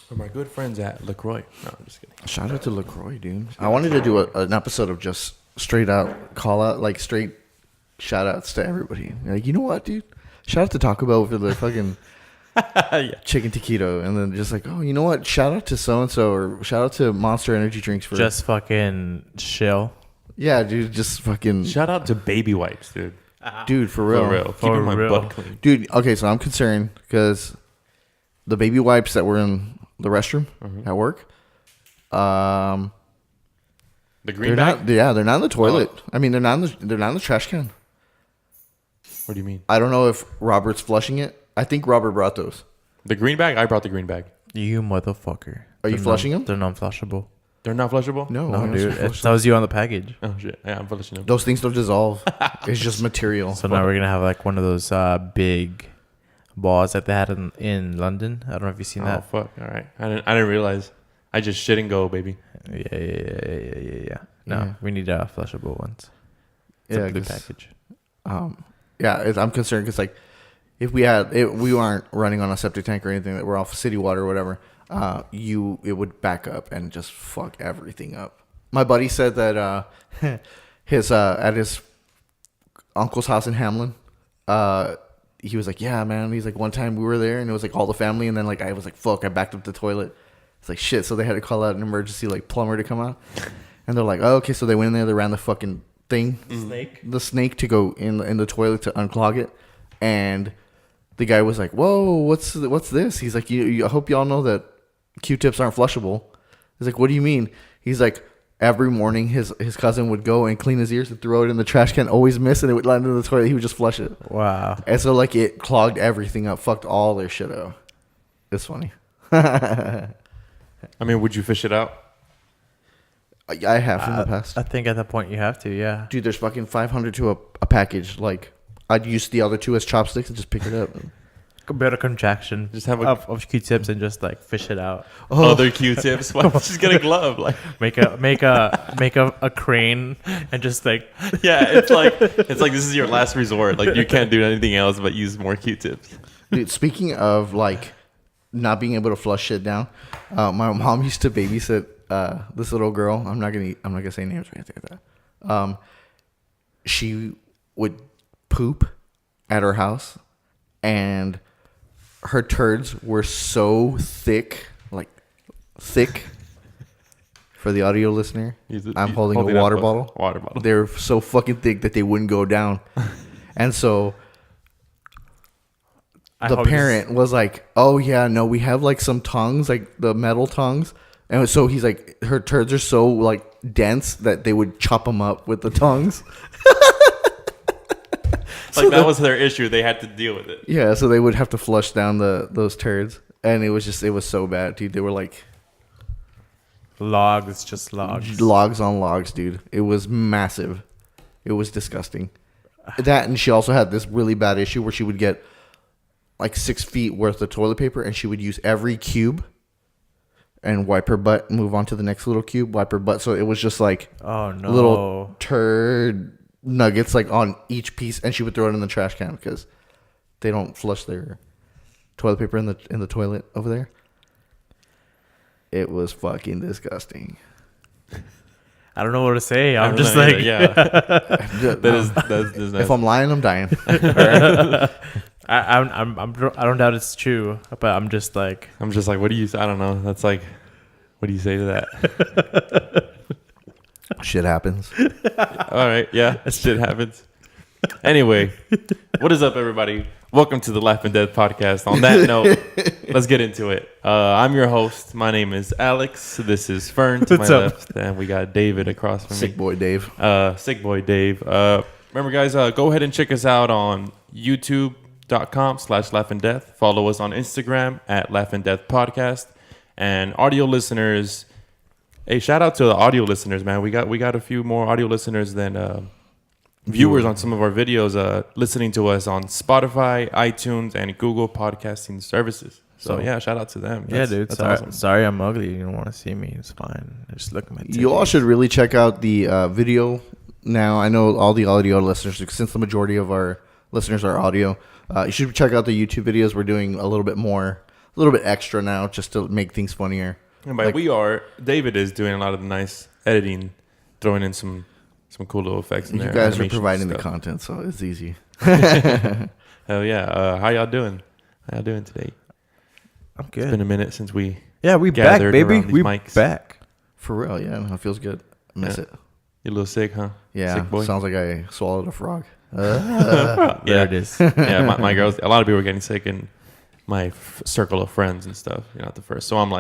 From our good friends at LaCroix. No, I'm just kidding. Shout out to LaCroix, dude. I wanted to do an episode of just straight out call out, like straight shout outs to everybody. Like, you know what, dude? Shout out to Taco Bell for the fucking chicken taquito. And then just like, oh, you know what? Shout out to so-and-so or shout out to Monster Energy Drinks for... Just fucking chill. Yeah, dude, just fucking... Shout out to baby wipes, dude. Dude, for real. For real. Keeping my butt clean. Dude, okay, so I'm concerned because the baby wipes that were in the restroom at work, the green they're bag? they're not in the toilet. I mean, they're not in the trash can. What do you mean? I don't know if Robert's flushing it. I think Robert brought those. The green bag? I brought the green bag. You motherfucker. Are you flushing them? They're non-flushable. They're not flushable? No, dude. It tells you on the package. Oh, shit. Yeah, I'm flushing them. Those things don't dissolve. It's just material. So now we're going to have like one of those big balls that they had in London. I don't know if you've seen that. Oh, fuck. All right. I didn't realize. I just shit and go, baby. Yeah. No, we need flushable ones. It's a blue package. I'm concerned because like if we aren't running on a septic tank or anything, that we're off city water or whatever, it would back up and just fuck everything up. My buddy said that his at his uncle's house in Hamlin, he was like, yeah, man. He's like, one time we were there and it was like all the family, and then like I was like, fuck, I backed up the toilet. It's like shit, so they had to call out an emergency like plumber to come out, and they're like, oh, okay, so they went in there, they ran the fucking thing, the snake to go in the toilet to unclog it, and the guy was like, whoa, what's this? He's like, I hope y'all know that Q-tips aren't flushable. He's like, what do you mean? He's like, every morning his cousin would go and clean his ears and throw it in the trash can, always miss, and it would land in the toilet. He would just flush it. Wow. And so like it clogged everything up, fucked all their shit up. It's funny. I mean, would you fish it out? I have in the past. I think at that point you have to, yeah. Dude, there's fucking 500 to a package. Like, I'd use the other two as chopsticks and just pick it up. A bit of contraction. Just have of Q-tips and just like fish it out. Other Q-tips. Why don't you just get a glove? Like make a crane and just like it's like this is your last resort. Like you can't do anything else but use more Q-tips. Dude, speaking of like not being able to flush shit down, my mom used to babysit this little girl. I'm not gonna say names or anything like that. She would poop at her house, and her turds were so thick, like thick. For the audio listener, I'm holding a water bottle. Water bottle. They're so fucking thick that they wouldn't go down, and so the parent was like, "Oh yeah, no, we have like some tongs, like the metal tongs." And so he's like, her turds are so like dense that they would chop them up with the tongs. Like that was their issue. They had to deal with it. Yeah, so they would have to flush down those turds, and it was so bad, dude. They were like logs on logs, dude. It was massive. It was disgusting. That, and she also had this really bad issue where she would get like 6 feet worth of toilet paper, and she would use every cube and wipe her butt, move on to the next little cube, wipe her butt. So it was just like little turd nuggets like on each piece, and she would throw it in the trash can because they don't flush their toilet paper in the toilet over there. It was fucking disgusting. I don't know what to say. I'm just like, yeah. That is nice. If I'm lying, I'm dying. I don't doubt it's true, but I'm just like, what do you? I don't know. That's like, what do you say to that? Shit happens. All right, yeah, shit happens. Anyway, what is up, everybody? Welcome to the Laughing Dead podcast. On that note, let's get into it. I'm your host. My name is Alex. This is Fern to my left, and we got David across from me. Sick boy Dave. Remember, guys, go ahead and check us out on youtube.com/laughingdeath. Follow us on Instagram at Laughing Death Podcast. And audio listeners, hey, shout out to the audio listeners, man. We got a few more audio listeners than viewers on some of our videos, listening to us on Spotify, iTunes, and Google podcasting services. So yeah, shout out to them. Dude. Sorry, I'm ugly. You don't want to see me. It's fine. Just look at my titties. You all should really check out the video. Now, I know all the audio listeners, since the majority of our listeners are audio, you should check out the YouTube videos. We're doing a little bit more little bit extra now just to make things funnier. And by David is doing a lot of the nice editing, throwing in some cool little effects in there. You guys are animation providing the stuff. content, so it's easy. Hell yeah. How y'all doing? How y'all doing today? I'm good. It's been a minute since we we back, gathered baby. around these We mics. back. For real, yeah. No, it feels good. I miss it. You a little sick, huh? Yeah. Sick boy? Sounds like I swallowed a frog. There it is. Yeah, my girls, a lot of people are getting sick in my circle of friends and stuff. You're not the first. So I'm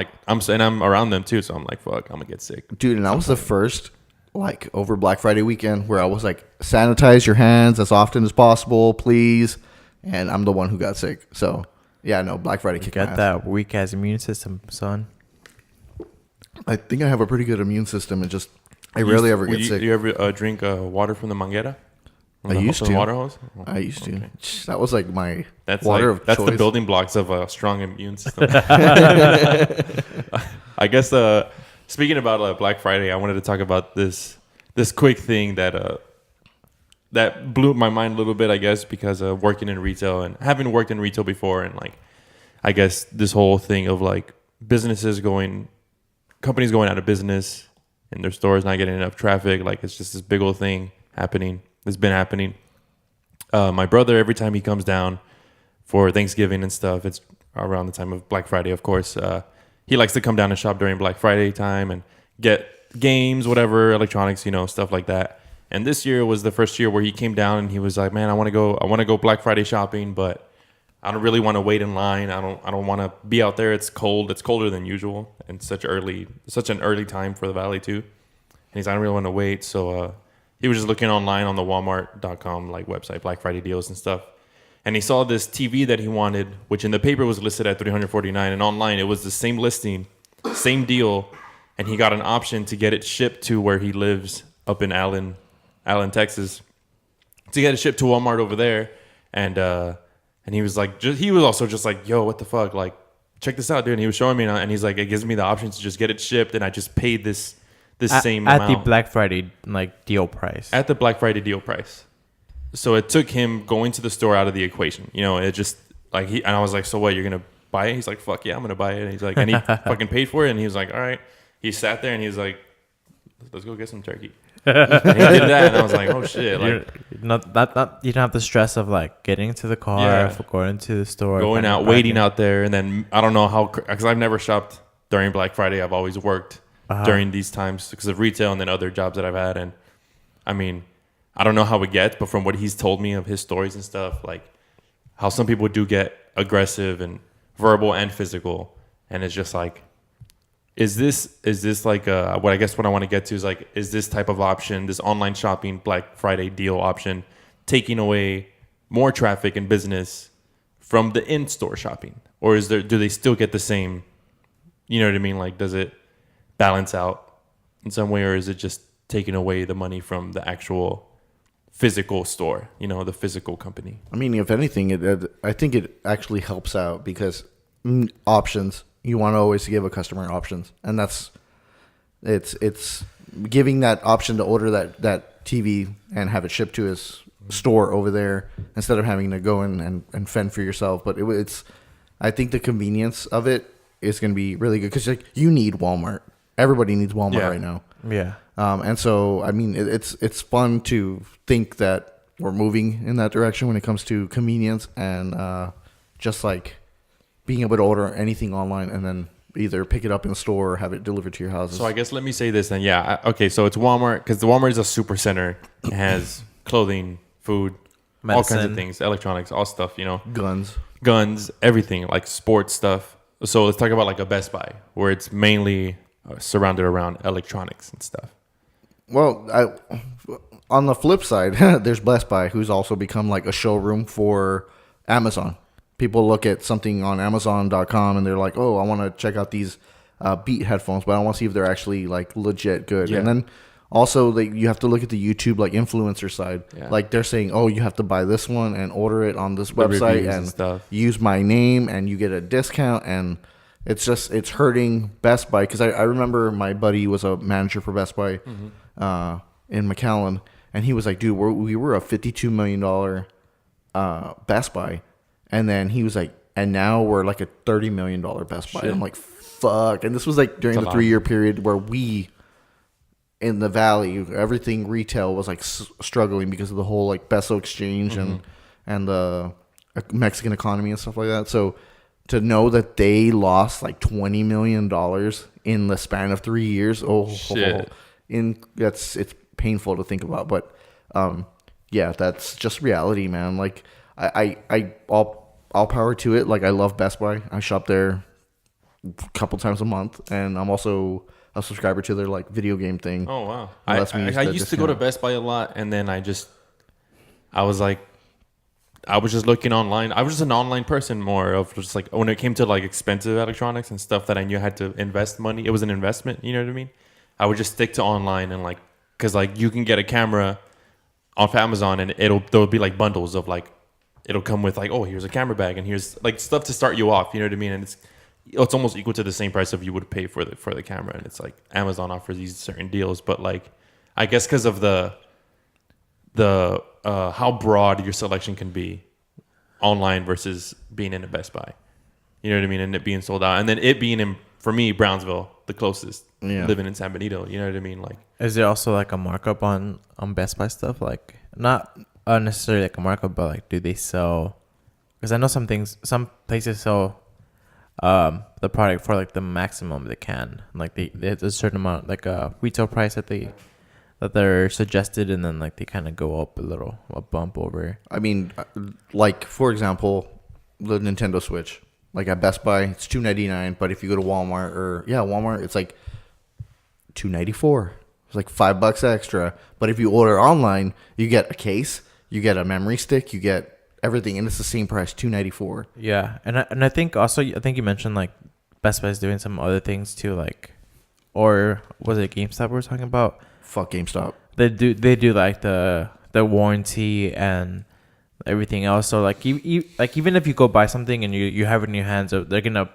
around them too. So I'm like, fuck, I'm going to get sick. Dude, and I was the first, like, over Black Friday weekend where I was like, sanitize your hands as often as possible, please. And I'm the one who got sick. So, yeah, no, Black Friday kicked my Got ass. that weak ass immune system, son. I think I have a pretty good immune system. And just, I rarely ever get sick. Do you ever drink water from the manguera? I used From the to. water hose? Oh, I used to. okay. That was like my That's water like, of that's choice. the building blocks of a strong immune system. I guess speaking about Black Friday, I wanted to talk about this quick thing that blew my mind a little bit, I guess, because of working in retail and having worked in retail before, and like I guess this whole thing of like companies going out of business and their stores not getting enough traffic. Like it's just this big old thing happening. It's been happening. My brother, every time he comes down for Thanksgiving and stuff, it's around the time of Black Friday, of course. He likes to come down and shop during Black Friday time and get games, whatever, electronics, stuff like that. And this year was the first year where he came down and he was like, "Man, I want to go Black Friday shopping, but I don't really want to wait in line. I don't want to be out there. It's cold. It's colder than usual, and such an early time for the valley too." And he's like, "I don't really want to wait." So he was just looking online on the Walmart.com like website, Black Friday deals and stuff. And he saw this TV that he wanted, which in the paper was listed at $349, and online it was the same listing, same deal, and he got an option to get it shipped to where he lives up in Allen, Texas, to get it shipped to Walmart over there. And he was like, he was also just like, "Yo, what the fuck? Like, check this out, dude." And he was showing me, and he's like, "It gives me the option to just get it shipped, and I just paid this same amount at the Black Friday deal price." At the Black Friday deal price. So it took him going to the store out of the equation. It just like and I was like, "So what? You're gonna buy it?" He's like, "Fuck yeah, I'm gonna buy it." And he's like, and he fucking paid for it. And he was like, "All right." He sat there and he was like, "Let's go get some turkey." And he did that, and I was like, "Oh shit!" Like you don't have the stress of like getting to the car, going to the store, going out, waiting out there, and then I don't know how, because I've never shopped during Black Friday. I've always worked during these times because of retail and then other jobs that I've had. And I mean, I don't know how it gets, but from what he's told me of his stories and stuff, like how some people do get aggressive and verbal and physical, and it's just like, is this like what I guess what I want to get to is like, is this type of option, this online shopping Black Friday deal option, taking away more traffic and business from the in-store shopping, or do they still get the same? You know what I mean? Like, does it balance out in some way, or is it just taking away the money from the actual physical store, the physical company? I mean, if anything, I think it actually helps out because options. You want to always give a customer options, and it's giving that option to order that TV and have it shipped to his store over there instead of having to go in and fend for yourself. But I think the convenience of it is going to be really good because you need Walmart. Everybody needs Walmart right now. Yeah. And so, I mean, it's fun to think that we're moving in that direction when it comes to convenience and just like being able to order anything online and then either pick it up in the store or have it delivered to your house. So I guess let me say this then. Yeah. Okay. So it's Walmart, because the Walmart is a super center. It has clothing, food, medicine, all kinds of things, electronics, all stuff, Guns, everything, like sports stuff. So let's talk about like a Best Buy where it's mainly surrounded around electronics and stuff. Well, on the flip side, there's Best Buy, who's also become like a showroom for Amazon. People look at something on Amazon.com and they're like, "Oh, I want to check out these Beat headphones, but I want to see if they're actually like legit good." Yeah. And then also you have to look at the YouTube like influencer side. Yeah. Like they're saying, "Oh, you have to buy this one and order it on this website and stuff. Use my name and you get a discount." And it's hurting Best Buy because I remember my buddy was a manager for Best Buy in McAllen, and he was like, "Dude, we were a $52 million Best Buy." And then he was like, and now we're like a $30 million Best Buy. Shit. I'm like, fuck. And this was like during It's the a lot. 3-year period where we, in the valley, everything retail was like struggling because of the whole like peso exchange and the Mexican economy and stuff like that. So to know that they lost like $20 million in the span of 3 years, Shit. it's painful to think about. But yeah, that's just reality, man. Like all power to it. Like I love Best Buy. I shop there a couple times a month, and I'm also a subscriber to their like video game thing. Oh wow! It I lets me use I the used to go to discount. Best Buy a lot, and then I was like, I was just looking online. I was just an online person more of just like when it came to like expensive electronics and stuff that I knew I had to invest money. It was an investment, you know what I mean? I would just stick to online and like, cause like you can get a camera off Amazon and there'll be like bundles of like, it'll come with like, oh, here's a camera bag and here's like stuff to start you off. You know what I mean? And it's almost equal to the same price of you would pay for the camera. And it's like Amazon offers these certain deals, but like, I guess cause of the how broad your selection can be online versus being in a Best Buy. You know what I mean? And it being sold out. And then it being in, for me, Brownsville, the closest, living in San Benito. You know what I mean? Like, Is there also like a markup on Best Buy stuff? Like not necessarily like a markup, but like do they sell? Because I know some places sell the product for like the maximum they can. Like there's a certain amount, like a retail price that they're suggested, and then like they kind of go up a bump over. I mean, like for example, the Nintendo Switch. Like at Best Buy, it's $299, but if you go to Walmart, it's like $294. It's like $5 extra. But if you order online, you get a case, you get a memory stick, you get everything, and it's the same price, $294. Yeah, and I think also you mentioned like Best Buy is doing some other things too, like, or was it GameStop we were talking about? Fuck GameStop. They do like the warranty and everything else. So like even if you go buy something and you have it in your hands, they're gonna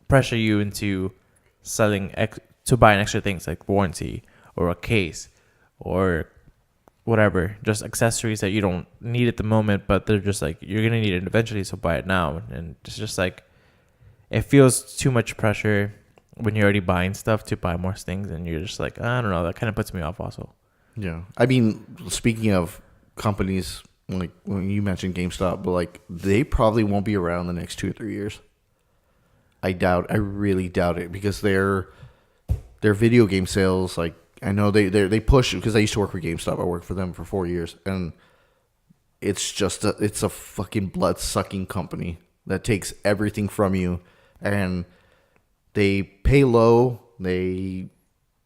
pressure you into to buying extra things like warranty or a case or whatever, just accessories that you don't need at the moment, but they're just like you're gonna need it eventually, so buy it now. And it's just like it feels too much pressure when you're already buying stuff to buy more things, and you're just like, I don't know, that kind of puts me off also. Yeah. I mean, speaking of companies, like when you mentioned GameStop, but like they probably won't be around the next 2 or 3 years. I really doubt it, because their video game sales, like I know they push, because I used to work for GameStop. I worked for them for 4 years, and it's a fucking blood sucking company that takes everything from you, and they pay low.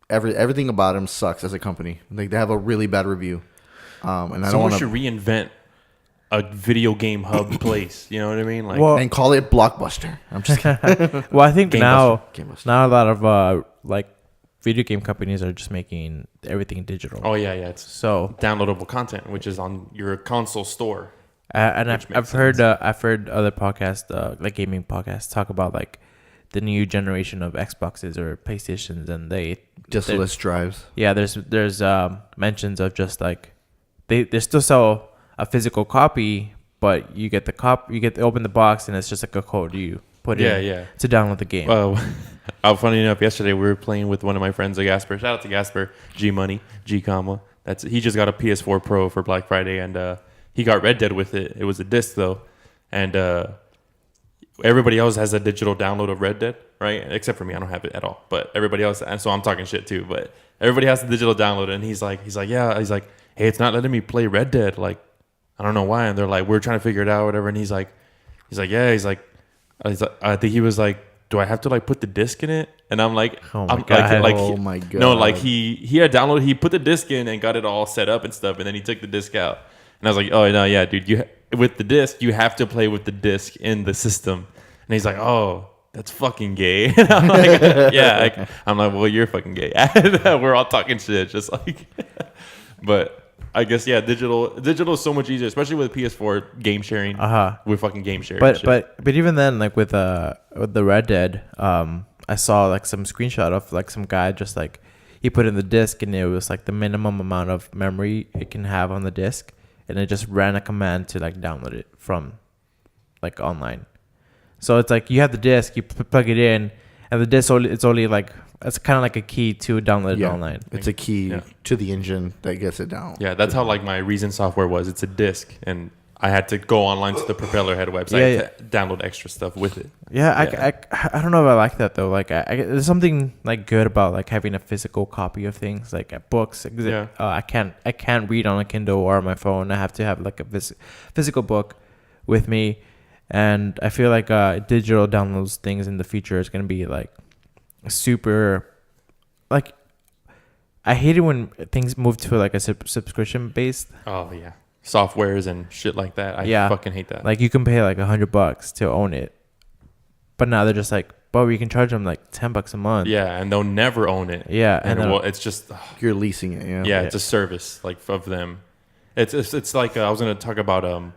Everything about them sucks as a company. Like they have a really bad review. And I don't want someone should reinvent a video game hub place. You know what I mean? Like, Well- and call it Blockbuster. I'm just kidding. Well, I think now Gamebusters. a lot of like video game companies are just making everything digital. oh yeah, it's So downloadable content, which is on your console store. and Which makes I've heard other podcasts, like gaming podcasts, talk about like the new generation of Xboxes or PlayStations, and they're- Diskless drives. yeah, there's mentions of just like they still sell a physical copy, but you get to open the box and it's just like a code you put in to download the game. Funny enough, yesterday we were playing with one of my friends, Gasper. Shout out to Gasper, G Money, G comma. He just got a PS4 Pro for Black Friday, and he got Red Dead with it. It was a disc though, and everybody else has a digital download of Red Dead, right? Except for me, I don't have it at all. But everybody else, and so I'm talking shit too. But everybody has the digital download, and he's like, hey, it's not letting me play Red Dead. Like, I don't know why. And they're like, we're trying to figure it out, whatever. And he's like, I think he was like, do I have to like put the disc in it? And I'm like, Oh my God. Oh my God. No, like he had downloaded, he put the disc in and got it all set up and stuff, and then he took the disc out. And I was like, oh no, yeah, dude, with the disc, you have to play with the disc in the system. And he's like, oh, that's fucking gay. And I'm like, yeah. I'm like, well, you're fucking gay. We're all talking shit, just like. But I guess digital is so much easier, especially with PS4 game sharing. With fucking game sharing. But even then, like with the Red Dead, I saw like some screenshot of like some guy just like he put in the disc, and it was like the minimum amount of memory it can have on the disc, and it just ran a command to like download it from like online. So it's like you have the disc, you plug it in, and the disc it's only like it's kind of like a key to download it online. It's a key to the engine that gets it down. Yeah, that's how like my Reason software was. It's a disc, and I had to go online to the Propeller Head website to download extra stuff with it. Yeah, I don't know if I like that though. Like, there's something like good about like having a physical copy of things, like books. I can't read on a Kindle or on my phone. I have to have like a physical book with me, and I feel like digital downloads things in the future is gonna be like super. Like, I hate it when things move to like a subscription based. Oh yeah. Softwares and shit like that. I fucking hate that. Like you can pay like $100 to own it, but now they're just like, "But you can charge them like $10 a month." Yeah, and they'll never own it. Yeah, and it's just you're leasing it. Yeah, it's a service like of them. It's like I was gonna talk about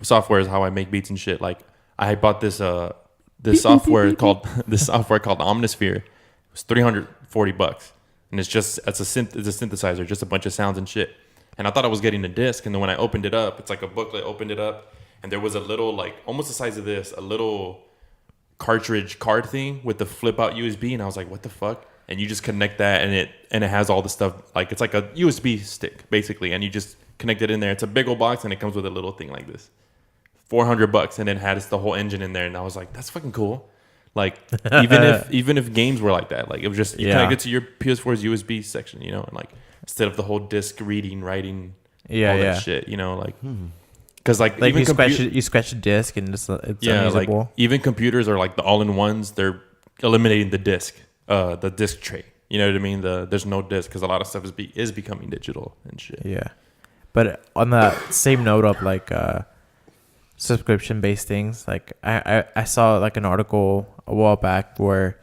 software is how I make beats and shit. Like I bought this software called Omnisphere. It was $340, and it's a synthesizer, just a bunch of sounds and shit. And I thought I was getting a disc, and then when I opened it up, it's like a booklet. Opened it up, and there was a little, like almost the size of this, a little cartridge card thing with the flip out USB, and I was like, "What the fuck?" And you just connect that, and it has all the stuff. Like it's like a USB stick basically, and you just connect it in there. It's a big old box, and it comes with a little thing like this. $400, and it has the whole engine in there, and I was like, "That's fucking cool." Like even if games were like that, like it was just you connect it to your PS4's USB section, you know, and like. Instead of the whole disc reading, writing, all that shit, you know, like, because like even you scratch the disc and it's unusable. Like even computers are like the all-in-ones. They're eliminating the disc tray. You know what I mean? There's no disc because a lot of stuff is becoming digital and shit. Yeah, but on that same note of like subscription-based things, like I saw like an article a while back where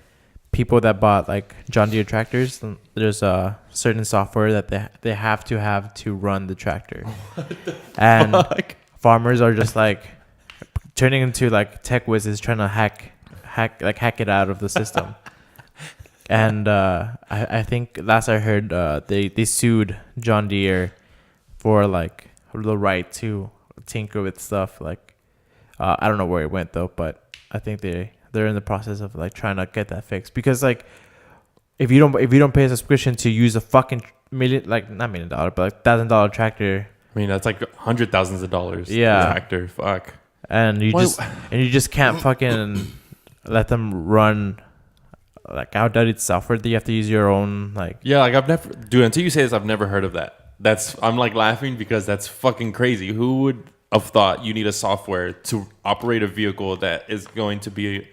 people that bought like John Deere tractors, there's a certain software that they have to run the tractor, and farmers are just like turning into like tech whizzes trying to hack it out of the system. And I think last I heard they sued John Deere for like the right to tinker with stuff. Like I don't know where it went though, but I think they're in the process of like trying to get that fixed, because like if you don't pay a subscription to use a fucking not $1 million, but like $1,000 tractor. I mean that's like hundred thousands of dollars. Yeah, tractor. Fuck. And you just can't fucking let them run like outdated software that you have to use your own like. Yeah, like I've never, dude. Until you say this, I've never heard of that. I'm like laughing because that's fucking crazy. Who would have thought you need a software to operate a vehicle that is going to be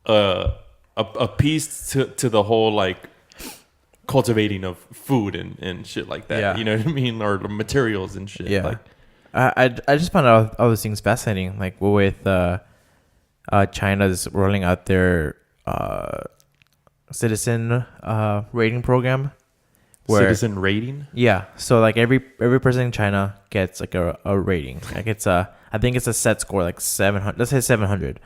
a piece to the whole like cultivating of food and shit like that. You know what I mean? Or materials and shit. Yeah. Like I just found out all those things fascinating. Like with China's rolling out their citizen rating program. Citizen rating? Yeah. So like every person in China gets like a rating. Like it's I think it's a set score, like 700. Let's say 700.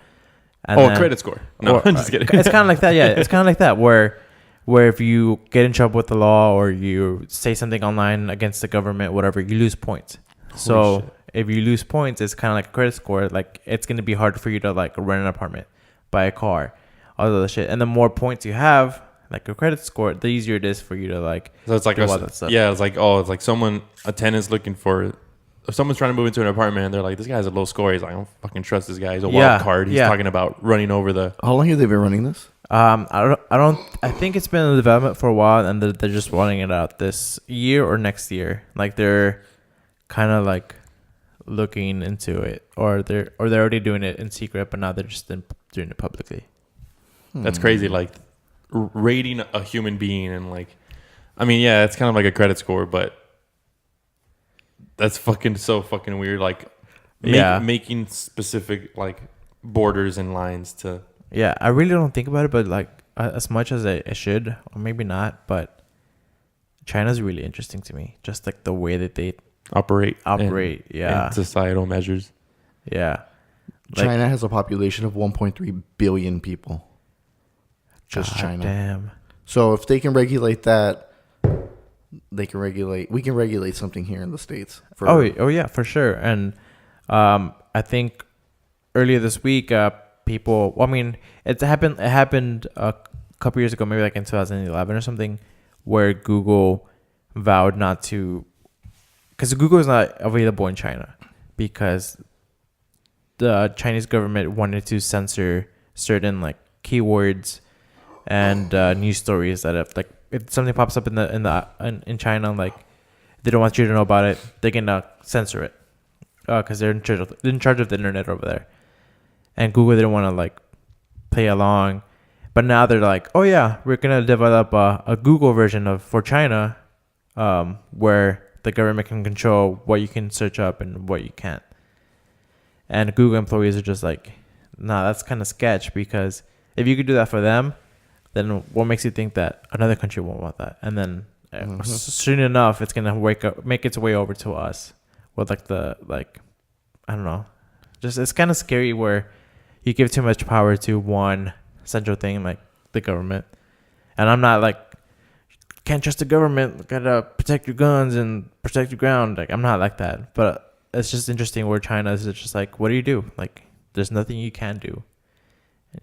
And a credit score. No, I'm just kidding. It's kind of like that. Yeah, it's kind of like that where if you get in trouble with the law or you say something online against the government, whatever, you lose points. Holy shit. If you lose points, it's kind of like a credit score. Like it's going to be hard for you to like rent an apartment, buy a car, all of that shit. And the more points you have, like a credit score, the easier it is for you to like. So it's like do all that stuff. Yeah, it's like a tenant's looking for. If someone's trying to move into an apartment and they're like, this guy has a low score, he's like, I don't fucking trust this guy. He's a wild card. He's talking about running over the. How long have they been running this? I think it's been in development for a while, and they're just running it out this year or next year. Like they're kind of like looking into it, or they're already doing it in secret, but now they're just doing it publicly. That's crazy. Like rating a human being and like, I mean, yeah, it's kind of like a credit score, but. That's fucking so fucking weird. Like, making specific like borders and lines to. Yeah, I really don't think about it, but like as much as I should, or maybe not. But China's really interesting to me. Just like the way that they operate. And societal measures. Yeah, China has a population of 1.3 billion people. Just China. Damn. So if they can regulate that. We can regulate something here in the States. Oh yeah, for sure. And I think earlier this week, people. Well, I mean, it happened. It happened a couple years ago, maybe like in 2011 or something, where Google vowed not to, because Google is not available in China because the Chinese government wanted to censor certain like keywords and news stories that if like if something pops up in China, like they don't want you to know about it, they can censor it because they're in charge of the internet over there. And Google didn't want to like play along, but now they're like, oh yeah, we're gonna develop a Google version for China, where the government can control what you can search up and what you can't. And Google employees are just like, nah, that's kind of sketch, because if you could do that for them, then what makes you think that another country won't want that? And then soon enough, it's gonna make its way over to us with I don't know, just it's kind of scary where you give too much power to one central thing like the government. And I'm not like, can't trust the government, gotta protect your guns and protect your ground. Like, I'm not like that, but it's just interesting where China is just like, what do you do? Like, there's nothing you can do.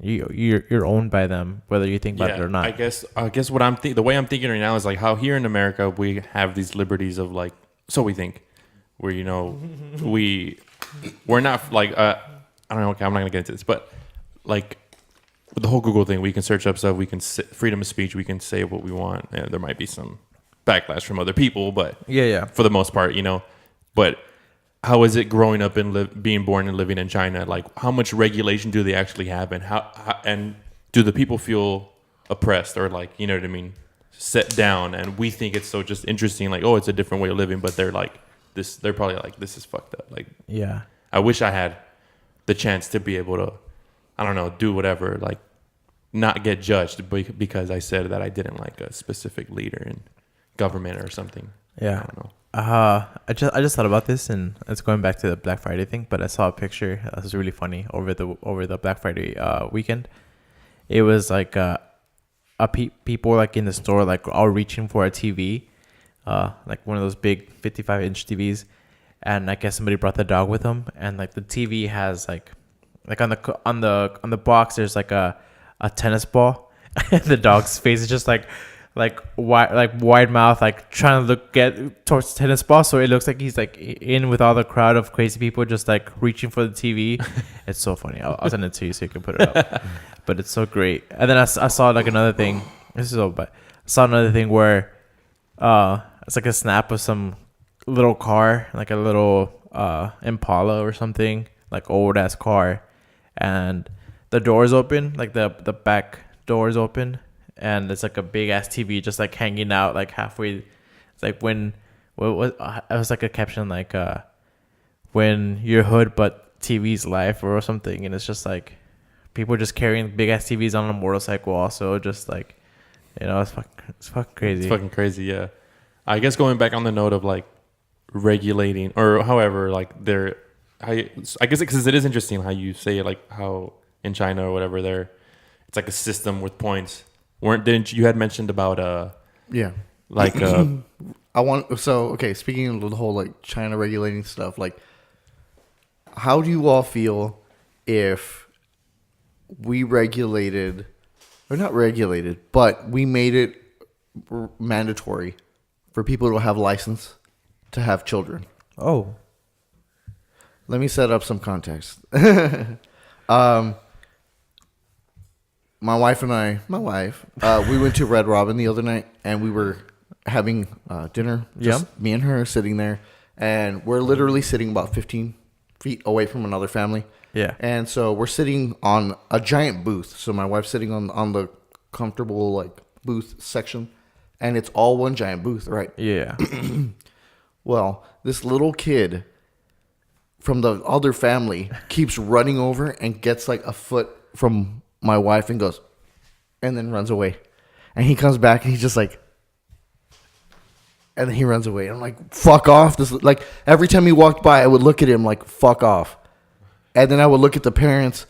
You're owned by them, whether you think about it or not. I guess what the way I'm thinking right now is like how here in America we have these liberties of like, so we think, where we're not like I don't know. Okay, I'm not gonna get into this, but like with the whole Google thing, we can search up stuff. We can freedom of speech. We can say what we want. And there might be some backlash from other people, but for the most part, But how is it growing up and being born and living in China? Like, how much regulation do they actually have, and how and do the people feel oppressed or like, you know what I mean, set down? And we think it's so just interesting, like, oh, it's a different way of living, but they're like this. They're probably like, this is fucked up. Like, I wish I had the chance to be able to, I don't know, do whatever, like not get judged because I said that I didn't like a specific leader in government or something. Yeah. I don't know. I just thought about this, and it's going back to the Black Friday thing, but I saw a picture that was really funny over the Black Friday weekend. It was like people like in the store, like all reaching for a TV, like one of those big 55-inch TVs. And I guess somebody brought the dog with them, and like the TV has like on the box there's like a tennis ball, and the dog's face is just like wide mouth, like trying to get towards the tennis ball, so it looks like he's like in with all the crowd of crazy people just like reaching for the TV. It's so funny. I'll send it to you so you can put it up. But it's so great. And then I saw like another thing. I saw another thing where it's like a snap of some little car, like a little Impala or something, like old ass car, and the doors open, like the back doors open, and it's like a big ass TV just like hanging out like halfway. It's like when it was like a caption like when you're hood but TV's life or something, and it's just like people just carrying big ass TVs on a motorcycle also, just like, it's fucking crazy. It's fucking crazy. Yeah, I guess going back on the note of like regulating or however, like I guess because it is interesting how you say like how in China or whatever it's like a system with points. Didn't you had mentioned about like speaking of the whole like China regulating stuff, like how do you all feel if we regulated, or not regulated, but we made it mandatory for people to have license to have children? Oh, let me set up some context. My wife, we went to Red Robin the other night, and we were having dinner. Just me and her sitting there, and we're literally sitting about 15 feet away from another family. Yeah. And so we're sitting on a giant booth. So my wife's sitting on the comfortable like booth section, and it's all one giant booth, right? Yeah. Well, this little kid from the other family keeps running over and gets like a foot from my wife and goes, and then runs away. And he comes back and he's just like, and then he runs away. And I'm like, fuck off. This, like, every time he walked by, I would look at him like, fuck off. And then I would look at the parents,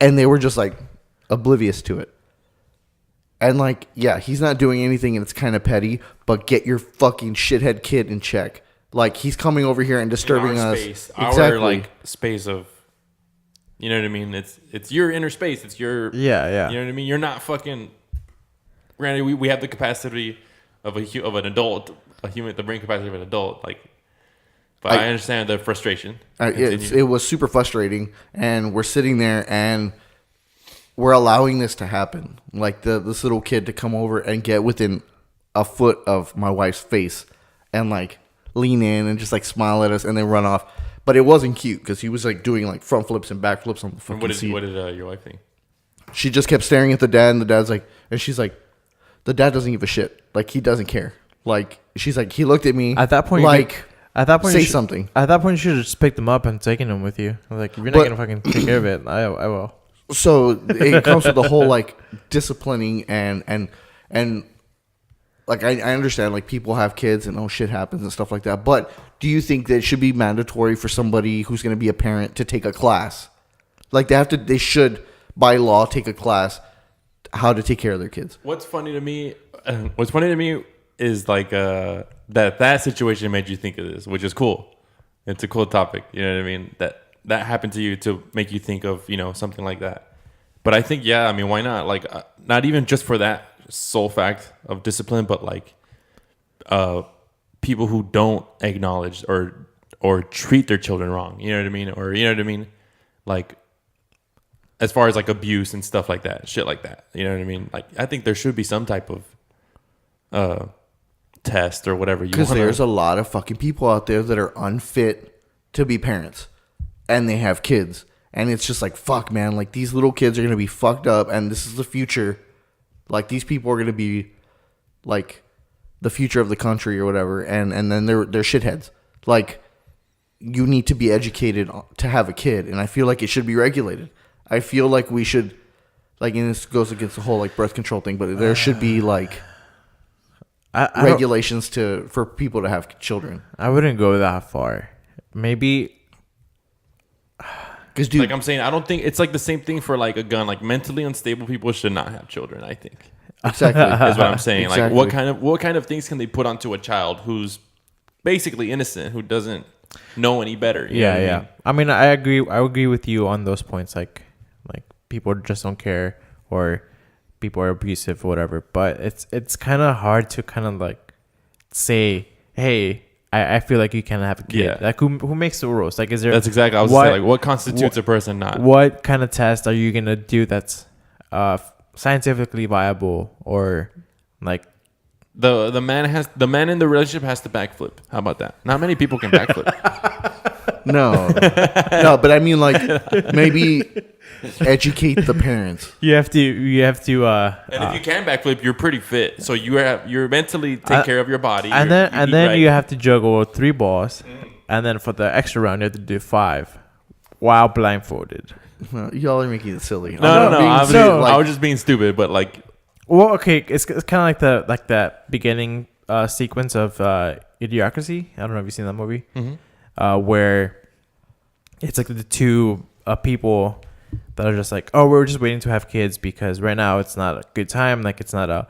and they were just like oblivious to it. And like, yeah, he's not doing anything, and it's kind of petty, but get your fucking shithead kid in check. Like, he's coming over here and disturbing us. Space, exactly. Our like space of You know what I mean? It's your inner space. It's your Yeah. You know what I mean? You're not fucking. Granted, we have the capacity of an adult, a human, the brain capacity of an adult. Like, but I understand the frustration. It was super frustrating, and we're sitting there and we're allowing this to happen. Like this little kid to come over and get within a foot of my wife's face and like lean in and just like smile at us and then run off. But it wasn't cute because he was like doing like front flips and back flips on the fucking seat. What did your wife think? She just kept staring at the dad, and the dad's like, and she's like, the dad doesn't give a shit. Like, he doesn't care. Like, she's like, he looked at me. At that point, say something. At that point, you should have just picked him up and taken him with you. Like, if you're not gonna fucking take care of it, I will. So it comes with the whole like disciplining and like I understand like people have kids and shit happens and stuff like that. But do you think that it should be mandatory for somebody who's going to be a parent to take a class? Like they should by law take a class how to take care of their kids. What's funny to me is like that situation made you think of this, which is cool. It's a cool topic. You know what I mean? That happened to you to make you think of, something like that. But I think, yeah, I mean, why not? Like, not even just for that sole fact of discipline, but like people who don't acknowledge or treat their children wrong. You know what I mean? Or, you know what I mean? Like, as far as like abuse and stuff like that, shit like that. You know what I mean? Like, I think there should be some type of test or whatever you want. Because there's a lot of fucking people out there that are unfit to be parents. And they have kids. And it's just like, fuck, man. Like, these little kids are going to be fucked up. And this is the future. Like, these people are going to be, like, the future of the country or whatever. And then they're shitheads. Like, you need to be educated to have a kid. And I feel like it should be regulated. I feel like we should, like, and this goes against the whole, like, birth control thing. But there should be, like, regulations for people to have children. I wouldn't go that far. Maybe... Dude, like I'm saying, I don't think it's like the same thing for like a gun. Like mentally unstable people should not have children. I think exactly is what I'm saying. Exactly. Like what kind of things can they put onto a child who's basically innocent, who doesn't know any better? You know what I mean? I mean, I agree. I agree with you on those points. Like people just don't care, or people are abusive, or whatever. But it's kind of hard to kind of like say, hey. I feel like you can have a kid. Yeah. Like who makes the rules? Like, is there? That's exactly. I was saying, like, what constitutes a person not? What kind of test are you gonna do that's scientifically viable, or like the man in the relationship has to backflip? How about that? Not many people can backflip. No, but I mean, like, maybe educate the parents. You have to. And if you can backflip, you're pretty fit. So you're mentally take care of your body. And then you have to juggle 3 balls, and then for the extra round you have to do 5 while blindfolded. Y'all are making it silly. No. I was just being stupid, but like. Well, okay, it's kind of like that beginning sequence of Idiocracy. I don't know if you've seen that movie, where it's like the 2 people that are just like, oh, we're just waiting to have kids because right now it's not a good time. Like it's not a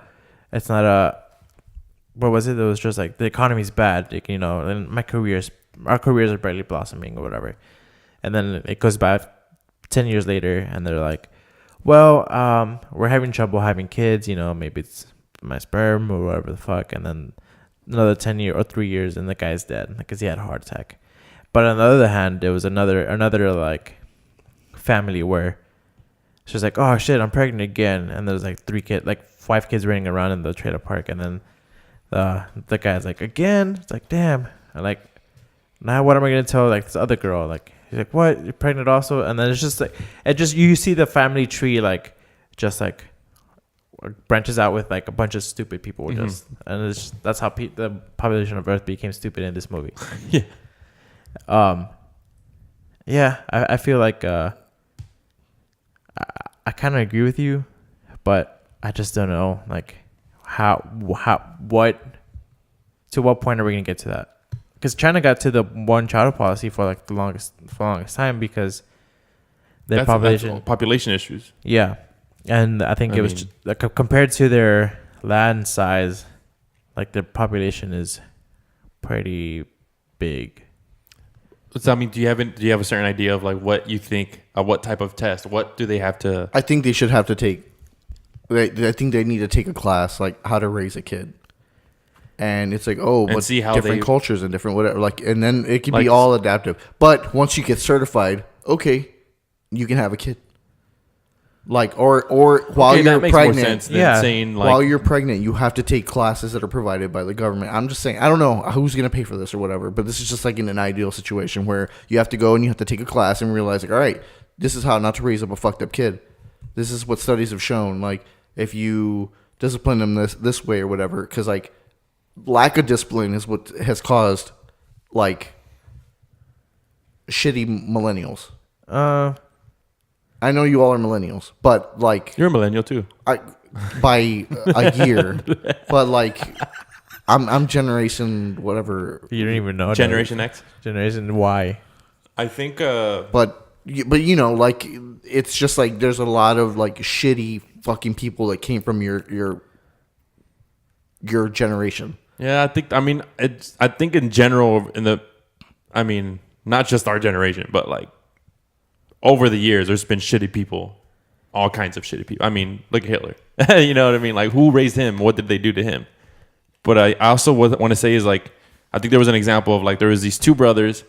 what was it? It was just like the economy's bad, like, and our careers are barely blossoming or whatever. And then it goes back 10 years later, and they're like, well, we're having trouble having kids. Maybe it's my sperm or whatever the fuck. And then another 10 years or 3 years, and the guy's dead because he had a heart attack. But on the other hand, there was another like family where she's like, oh shit, I'm pregnant again, and there's like 5 kids running around in the trailer park, and then the guy's like, again? It's like, damn. And like, now what am I gonna tell like this other girl? Like, he's like, what, you're pregnant also? And then it's just like, you see the family tree like just like branches out with like a bunch of stupid people, and that's how the population of Earth became stupid in this movie. I feel like I kind of agree with you, but I just don't know, like, to what point are we gonna get to that? Because China got to the one child policy for like the longest time because their population issues. Yeah, and I think was like, compared to their land size, like their population is pretty big. So I mean, do you have a certain idea of like what you think, what type of test? What do they have to? I think they should have to take. I think they need to take a class like how to raise a kid, and it's like what see how different they- cultures and different whatever. Like, and then it can Like- be all adaptive. But once you get certified, okay, you can have a kid. Like or while Okay, you're that makes more pregnant, sense than Yeah. saying like while you're pregnant, you have to take classes that are provided by the government. I'm just saying, I don't know who's going to pay for this or whatever, but this is just like in an ideal situation where you have to go and you have to take a class and realize, like, all right, this is how not to raise up a fucked up kid. This is what studies have shown. Like, if you discipline them this way or whatever, because like lack of discipline is what has caused like shitty millennials. I know you all are millennials, but like you're a millennial too. by a year, but like I'm generation whatever. You don't even know. Generation X. Generation Y. I think. But you know, like it's just like there's a lot of like shitty fucking people that came from your generation. Yeah, I think. I mean, I think in general, I mean, not just our generation, but like over the years, there's been shitty people, all kinds of shitty people. I mean, look at Hitler. You know what I mean? Like, who raised him? What did they do to him? But I also want to say is like, I think there was an example of like there was these two brothers,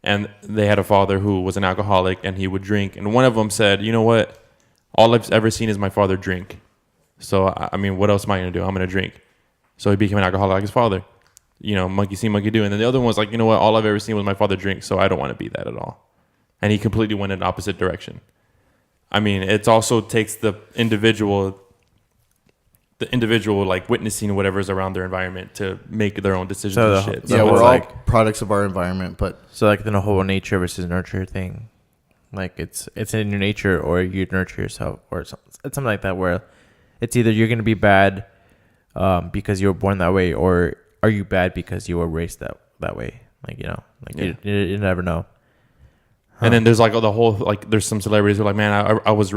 and they had a father who was an alcoholic, and he would drink. And one of them said, "You know what? All I've ever seen is my father drink. So I mean, what else am I gonna do? I'm gonna drink." So he became an alcoholic like his father. You know, monkey see, monkey do. And then the other one was like, you know what? All I've ever seen was my father drink, so I don't want to be that at all. And he completely went in the opposite direction. I mean, it also takes the individual like witnessing whatever's around their environment to make their own decisions So and the- shit. So Yeah, it's we're all like- products of our environment, but So like the whole nature versus nurture thing, like it's in your nature or you nurture yourself or something. It's something like that where it's either you're gonna be bad because you were born that way, or are you bad because you were raised that way? Like you never know. And then there's like the whole like there's some celebrities who are like, man, I was,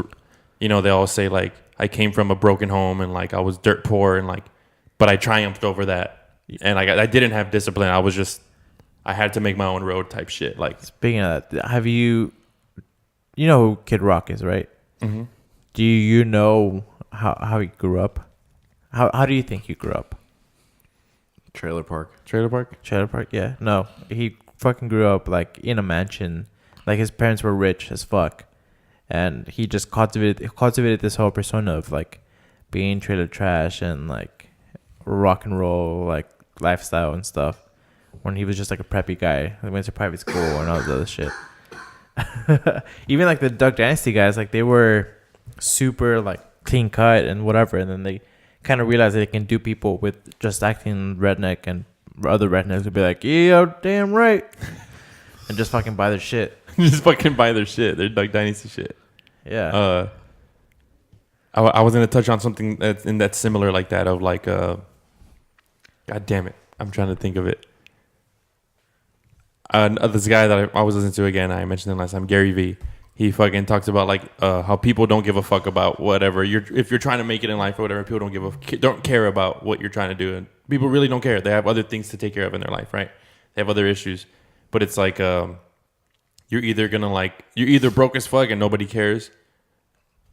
you know, they all say like I came from a broken home and like I was dirt poor and like, but I triumphed over that and like I didn't have discipline. I had to make my own road type shit. Like Speaking of that, have you know who Kid Rock is, right? mm-hmm. Do you know how he grew up? How do you think he grew up? trailer park. Trailer park. Trailer park? Yeah. No, he fucking grew up like in a mansion. Like his parents were rich as fuck, and he just cultivated this whole persona of like being trailer trash and like rock and roll like lifestyle and stuff. When he was just like a preppy guy, he went to private school and all this other shit. Even like the Duck Dynasty guys, like they were super like clean cut and whatever, and then they kind of realized that they can do people with just acting redneck, and other rednecks would be like, yeah, damn right, and just fucking buy their shit. Just fucking buy their shit. Their Duck Dynasty shit. Yeah. I was gonna touch on something that's similar like that of like God damn it, I'm trying to think of it. This guy that I was listening to again, I mentioned him last time, Gary Vee. He fucking talks about like how people don't give a fuck about whatever if you're trying to make it in life or whatever. People don't care about what you're trying to do, and people really don't care. They have other things to take care of in their life, right? They have other issues, but it's like you're either broke as fuck and nobody cares,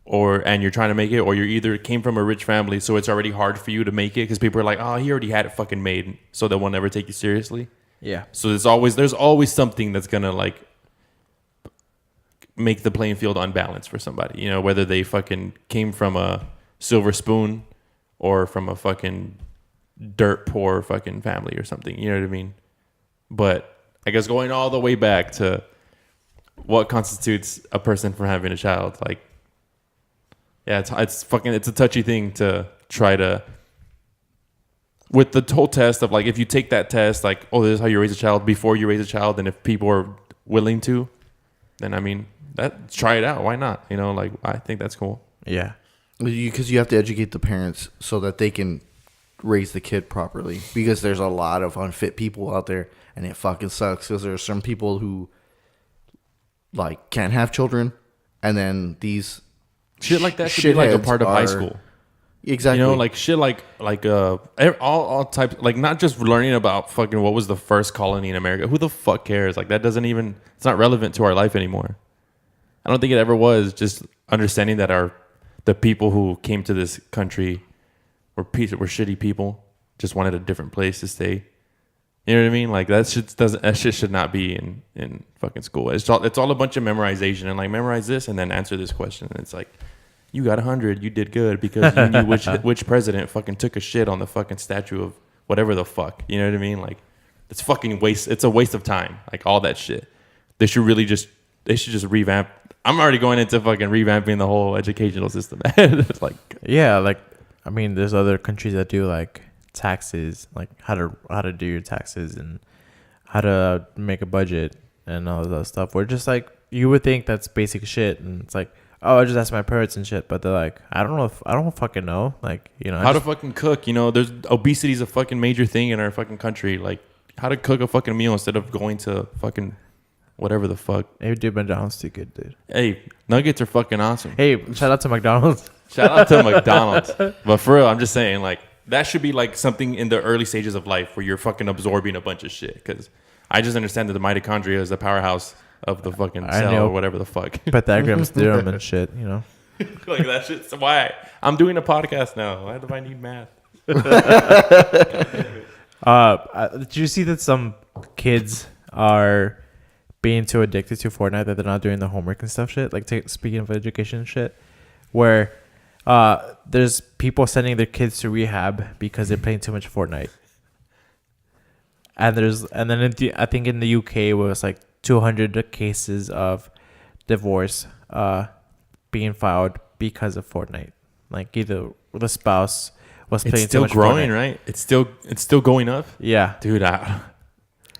and you're trying to make it, or you're either came from a rich family, so it's already hard for you to make it because people are like, oh, he already had it fucking made, so they will never take you seriously. Yeah. So there's always something that's gonna like make the playing field unbalanced for somebody, you know, whether they fucking came from a silver spoon or from a fucking dirt poor fucking family or something, you know what I mean? But I guess going all the way back to what constitutes a person from having a child, like, yeah, it's a touchy thing to try to, with the whole test of like, if you take that test, like, oh, this is how you raise a child before you raise a child, and if people are willing to, then I mean, try it out. Why not? You know, like, I think that's cool. Yeah. Because you have to educate the parents so that they can raise the kid properly. Because there's a lot of unfit people out there, and it fucking sucks. Because there are some people who like can't have children, and then these Shit like that should be like a part of high school. Exactly. You know, like shit, all types, like not just learning about fucking what was the first colony in America. Who the fuck cares? Like that doesn't even, it's not relevant to our life anymore. I don't think it ever was. Just understanding that the people who came to this country were shitty people, just wanted a different place to stay. You know what I mean? Like that shit should not be in fucking school. It's all a bunch of memorization and like memorize this and then answer this question. And it's like, you got 100. You did good because you knew which president fucking took a shit on the fucking statue of whatever the fuck. You know what I mean? Like, it's fucking waste. It's a waste of time. Like all that shit. They should just revamp. I'm already going into fucking revamping the whole educational system. It's like, yeah, like I mean, there's other countries that do like taxes, like how to do your taxes and how to make a budget and all that stuff. We're just like, you would think that's basic shit, and it's like, oh, I just asked my parents and shit, but they're like, I don't fucking know. Like, you know, how to fucking cook. You know, there's obesity is a fucking major thing in our fucking country. Like, how to cook a fucking meal instead of going to fucking whatever the fuck. Hey, dude, McDonald's too good, dude. Hey, nuggets are fucking awesome. Hey, shout out to McDonald's. Shout out to McDonald's. But for real, I'm just saying, like, that should be like something in the early stages of life where you're fucking absorbing a bunch of shit. Because I just understand that the mitochondria is the powerhouse of the fucking cell or whatever the fuck. Pythagoras theorem and shit, you know. Like that shit's why I'm doing a podcast now. Why do I need math? Did you see that some kids are being too addicted to Fortnite that they're not doing the homework and stuff shit? Like speaking of education and shit, where there's people sending their kids to rehab because they're playing too much Fortnite. And then I think in the UK it was like 200 cases of divorce being filed because of Fortnite. Like either the spouse was playing too much Fortnite. It's still growing, right? It's still going up. Yeah, dude. I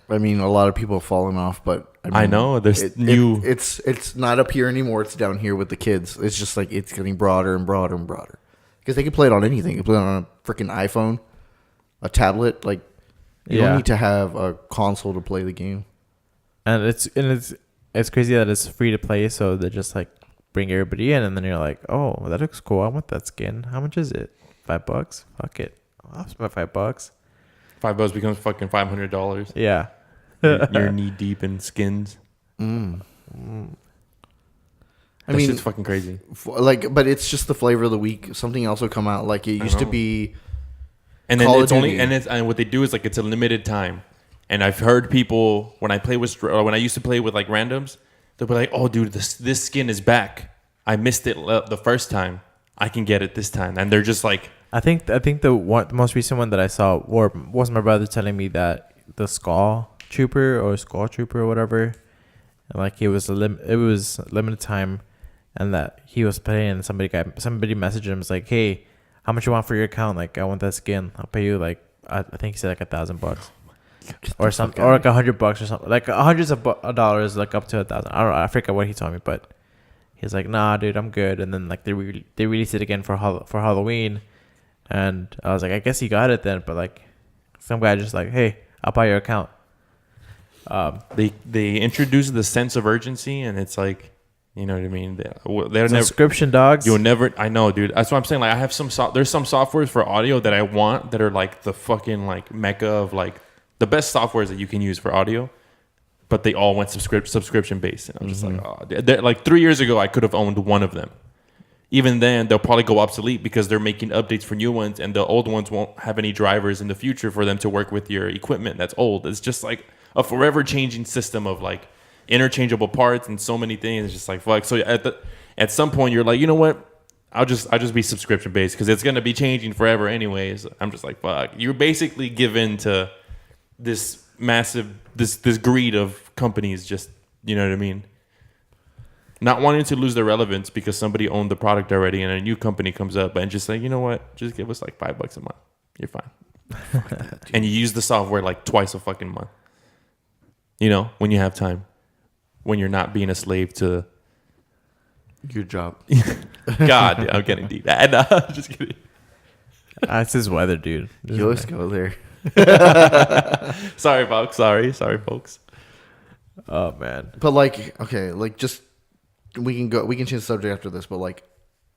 mean, a lot of people have fallen off, but I mean, I know there's new. It's not up here anymore. It's down here with the kids. It's just like it's getting broader and broader and broader because they can play it on anything. They can play it on a freaking iPhone, a tablet. Like you don't need to have a console to play the game. And it's crazy that it's free to play. So they just like bring everybody in, and then you're like, oh, that looks cool. I want that skin. How much is it? $5? Fuck it. I'll spend $5. $5 becomes fucking $500. Yeah. You're knee deep in skins. I mean, it's fucking crazy. But it's just the flavor of the week. Something else will come out. Like it used to be. And then it's only and what they do is like it's a limited time. And I've heard people when I used to play with like randoms, they'll be like, "Oh, dude, this skin is back. I missed it the first time. I can get it this time." And they're just like, I think the most recent one that I saw was my brother telling me that the Skull Trooper or whatever, like it was limited time, and that he was playing. And somebody messaged him, was like, "Hey, how much you want for your account? Like, I want that skin. I'll pay you like I think he said like $1,000 or something, or like $100 or something, like hundreds of dollars, like up to $1,000. I don't know. I forget what he told me, but he's like, "Nah, dude, I'm good." And then like they released it again for Halloween, and I was like, I guess he got it then. But like some guy just like, "Hey, I'll buy your account." They introduced the sense of urgency, and it's like, you know what I mean? They're subscription dogs. You'll never. I know, dude. That's what I'm saying. Like, I have there's some softwares for audio that I want that are like the fucking like mecca of like the best softwares that you can use for audio, but they all went subscription based. And I'm just like, oh, like 3 years ago, I could have owned one of them. Even then, they'll probably go obsolete because they're making updates for new ones, and the old ones won't have any drivers in the future for them to work with your equipment that's old. It's just like a forever changing system of like interchangeable parts and so many things. It's just like fuck. So at some point, you're like, you know what? I'll just be subscription based because it's gonna be changing forever anyways. I'm just like fuck. You're basically given to this massive this greed of companies. Just, you know what I mean? Not wanting to lose their relevance because somebody owned the product already and a new company comes up and just like, you know what? Just give us like $5 a month. You're fine. And you use the software like twice a fucking month. You know, when you have time, when you're not being a slave to your job. God, I'm getting deep. Just kidding. That's his weather, dude. You always go there. Sorry, folks. Sorry, folks. Oh man. But like, okay, like just we can change the subject after this. But like,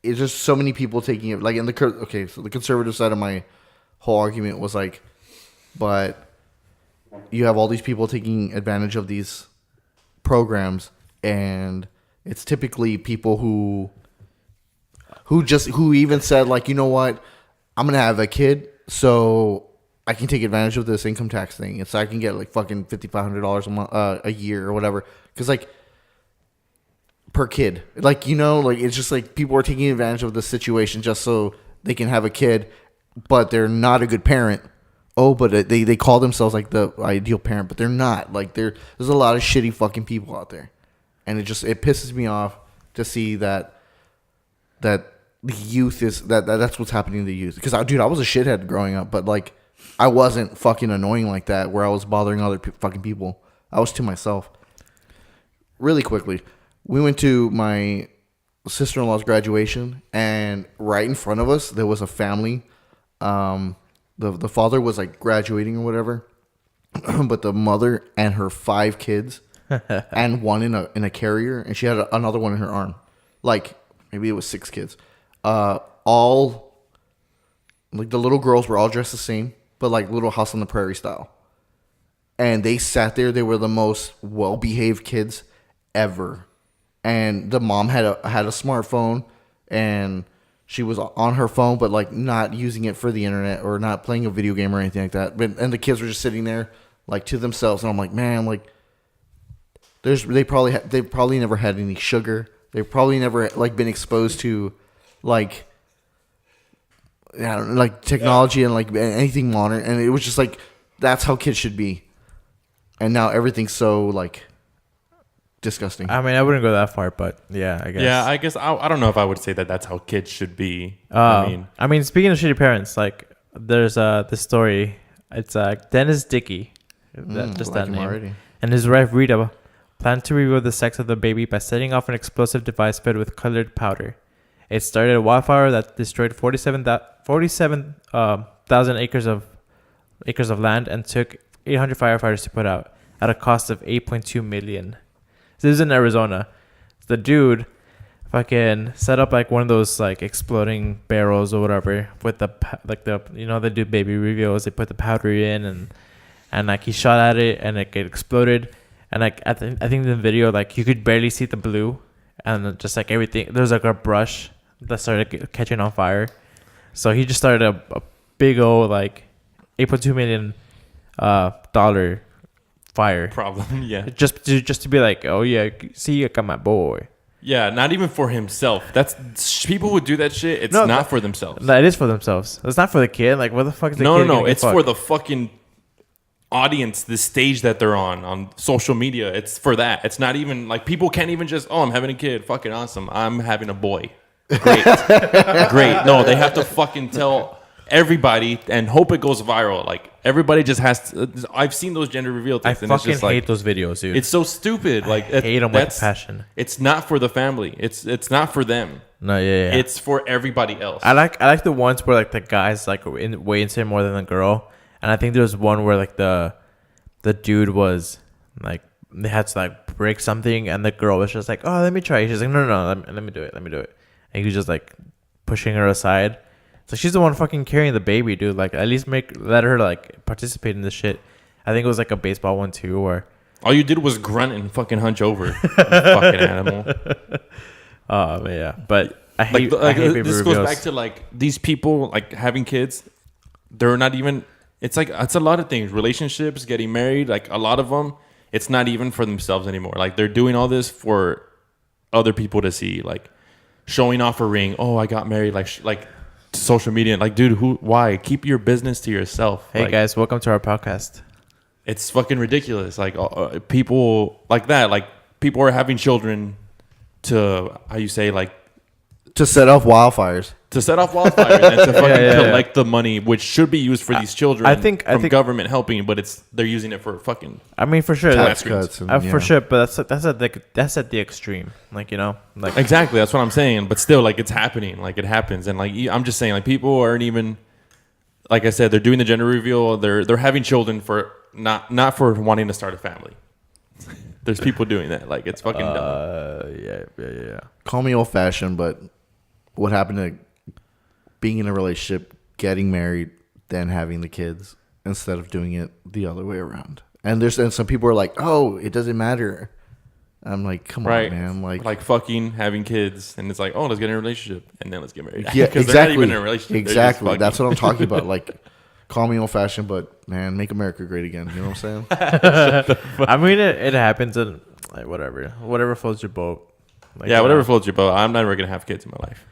it's just so many people taking it. Like in the so the conservative side of my whole argument was like, but you have all these people taking advantage of these programs, and it's typically people who even said like, you know what, I'm gonna have a kid, so I can take advantage of this income tax thing. It's so I can get like fucking $5,500 a month, a year or whatever. Because like per kid, like like it's just like people are taking advantage of the situation just so they can have a kid, but they're not a good parent. Oh, but they call themselves like the ideal parent, but they're not. Like there's a lot of shitty fucking people out there, and it pisses me off to see that the youth is that's what's happening to the youth. Because dude, I was a shithead growing up, but like. I wasn't fucking annoying like that where I was bothering other fucking people. I was to myself. Really quickly, we went to my sister-in-law's graduation, and right in front of us, there was a family. The father was like graduating or whatever, but the mother and her 5 kids and one in a carrier, and she had another one in her arm. Like, maybe it was 6 kids. All, like the little girls were all dressed the same. But like Little House on the Prairie style. And they sat there. They were the most well-behaved kids ever. And the mom had a smartphone, and she was on her phone, but like not using it for the internet or not playing a video game or anything like that. And the kids were just sitting there like to themselves. And I'm like, man, like they probably never had any sugar. They've probably never like been exposed to like. I don't know, like technology and like anything modern, and it was just like that's how kids should be. And now everything's so like disgusting. I mean, I wouldn't go that far, but yeah, I guess. Yeah, I guess I don't know if I would say that that's how kids should be. I mean, speaking of shitty parents, like there's this story. It's Dennis Dickey, that name, already. And his wife Rita planned to reveal the sex of the baby by setting off an explosive device filled with colored powder. It started a wildfire that destroyed 47,000 acres of land and took 800 firefighters to put out at a cost of $8.2 million. This is in Arizona. The dude fucking set up like one of those like exploding barrels or whatever with the they do baby reveals. They put the powder in and like he shot at it and it exploded. And like I think in the video like you could barely see the blue and just like everything. There's like a brush that started catching on fire. So he just started a big old like $8.2 million dollar fire problem. Yeah, just to be like, oh yeah, see, I got my boy. Yeah, not even for himself. That's people who do that shit. It's not for themselves. No, it is for themselves. It's not for the kid. Like, what the fuck is the kid? No. It's for the fucking audience, the stage that they're on social media. It's for that. It's not even like people can't even just, I'm having a kid. Fucking awesome. I'm having a boy. Great. Great. No, they have to fucking tell everybody and hope it goes viral. Like, everybody just has to. I've seen those gender reveal things. I fucking hate those videos, dude. It's so stupid. Like, I hate them with passion. It's not for the family. It's not for them. No, yeah. It's for everybody else. I like the ones where like the guys like way into it more than the girl. And I think there was one where like the dude was like they had to like break something, and the girl was just like, "Oh, let me try." She's like, "No, let me do it. And he was just like pushing her aside. So she's the one fucking carrying the baby, dude. Like, at least let her like participate in this shit. I think it was like a baseball one too, where all you did was grunt and fucking hunch over, you fucking animal. Yeah, but I hate baby this reveals. goes back to like these people like having kids. They're not even. It's like it's a lot of things. Relationships, getting married, like a lot of them. It's not even for themselves anymore. Like, they're doing all this for other people to see. Like, showing off a ring. Oh, I got married. Like social media. Like, dude, why? Keep your business to yourself. Hey, like, guys, welcome to our podcast. It's fucking ridiculous. Like, people like that. Like, people are having children to, how you say, like, to set off wildfires. And to fucking collect the money, which should be used for these children. I think government helping, but they're using it for fucking. I mean, for sure, tax cuts. For sure, but that's at the extreme. Like, you know, like exactly. That's what I'm saying. But still, like, it's happening. Like, it happens, and like I'm just saying, like, people aren't even. Like I said, they're doing the gender reveal. They're having children for not for wanting to start a family. There's people doing that. Like, it's fucking dumb. Yeah. Call me old fashioned, but what happened to being in a relationship, getting married, then having the kids instead of doing it the other way around. And some people are like, oh, it doesn't matter. I'm like, come on, man. Like fucking, having kids, and it's like, oh, let's get in a relationship, and then let's get married. Yeah, because exactly. they're not even in a relationship. Exactly. That's what I'm talking about. Like, call me old fashioned, but man, make America great again. You know what I'm saying? I mean, it happens, and like whatever floats your boat. Like, yeah, whatever floats your boat. I'm never gonna have kids in my life.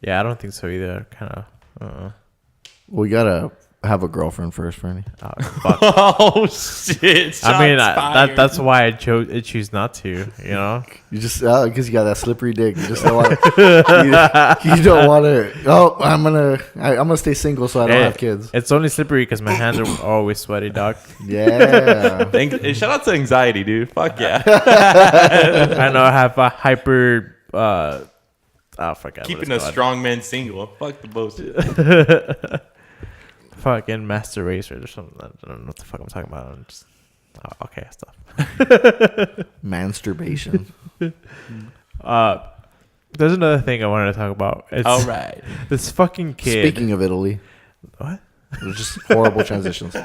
Yeah, I don't think so either. Kind of. We gotta have a girlfriend first, Fernie. Oh shit! I mean, that's why I choose not to. You know, You just because you got that slippery dick. You just don't want. You don't want to. Oh, I'm gonna stay single so I don't have kids. It's only slippery because my hands are always sweaty, dog. Yeah. Shout out to anxiety, dude. Fuck yeah. I know I have a hyper. I forgot. Keeping a strong man single. Fuck the bullshit. Fucking master racer or something. I don't know what the fuck I'm talking about. I'm just, okay, stop. Masturbation. There's another thing I wanted to talk about. It's All right. this fucking kid. Speaking of Italy, What? there's just horrible transitions.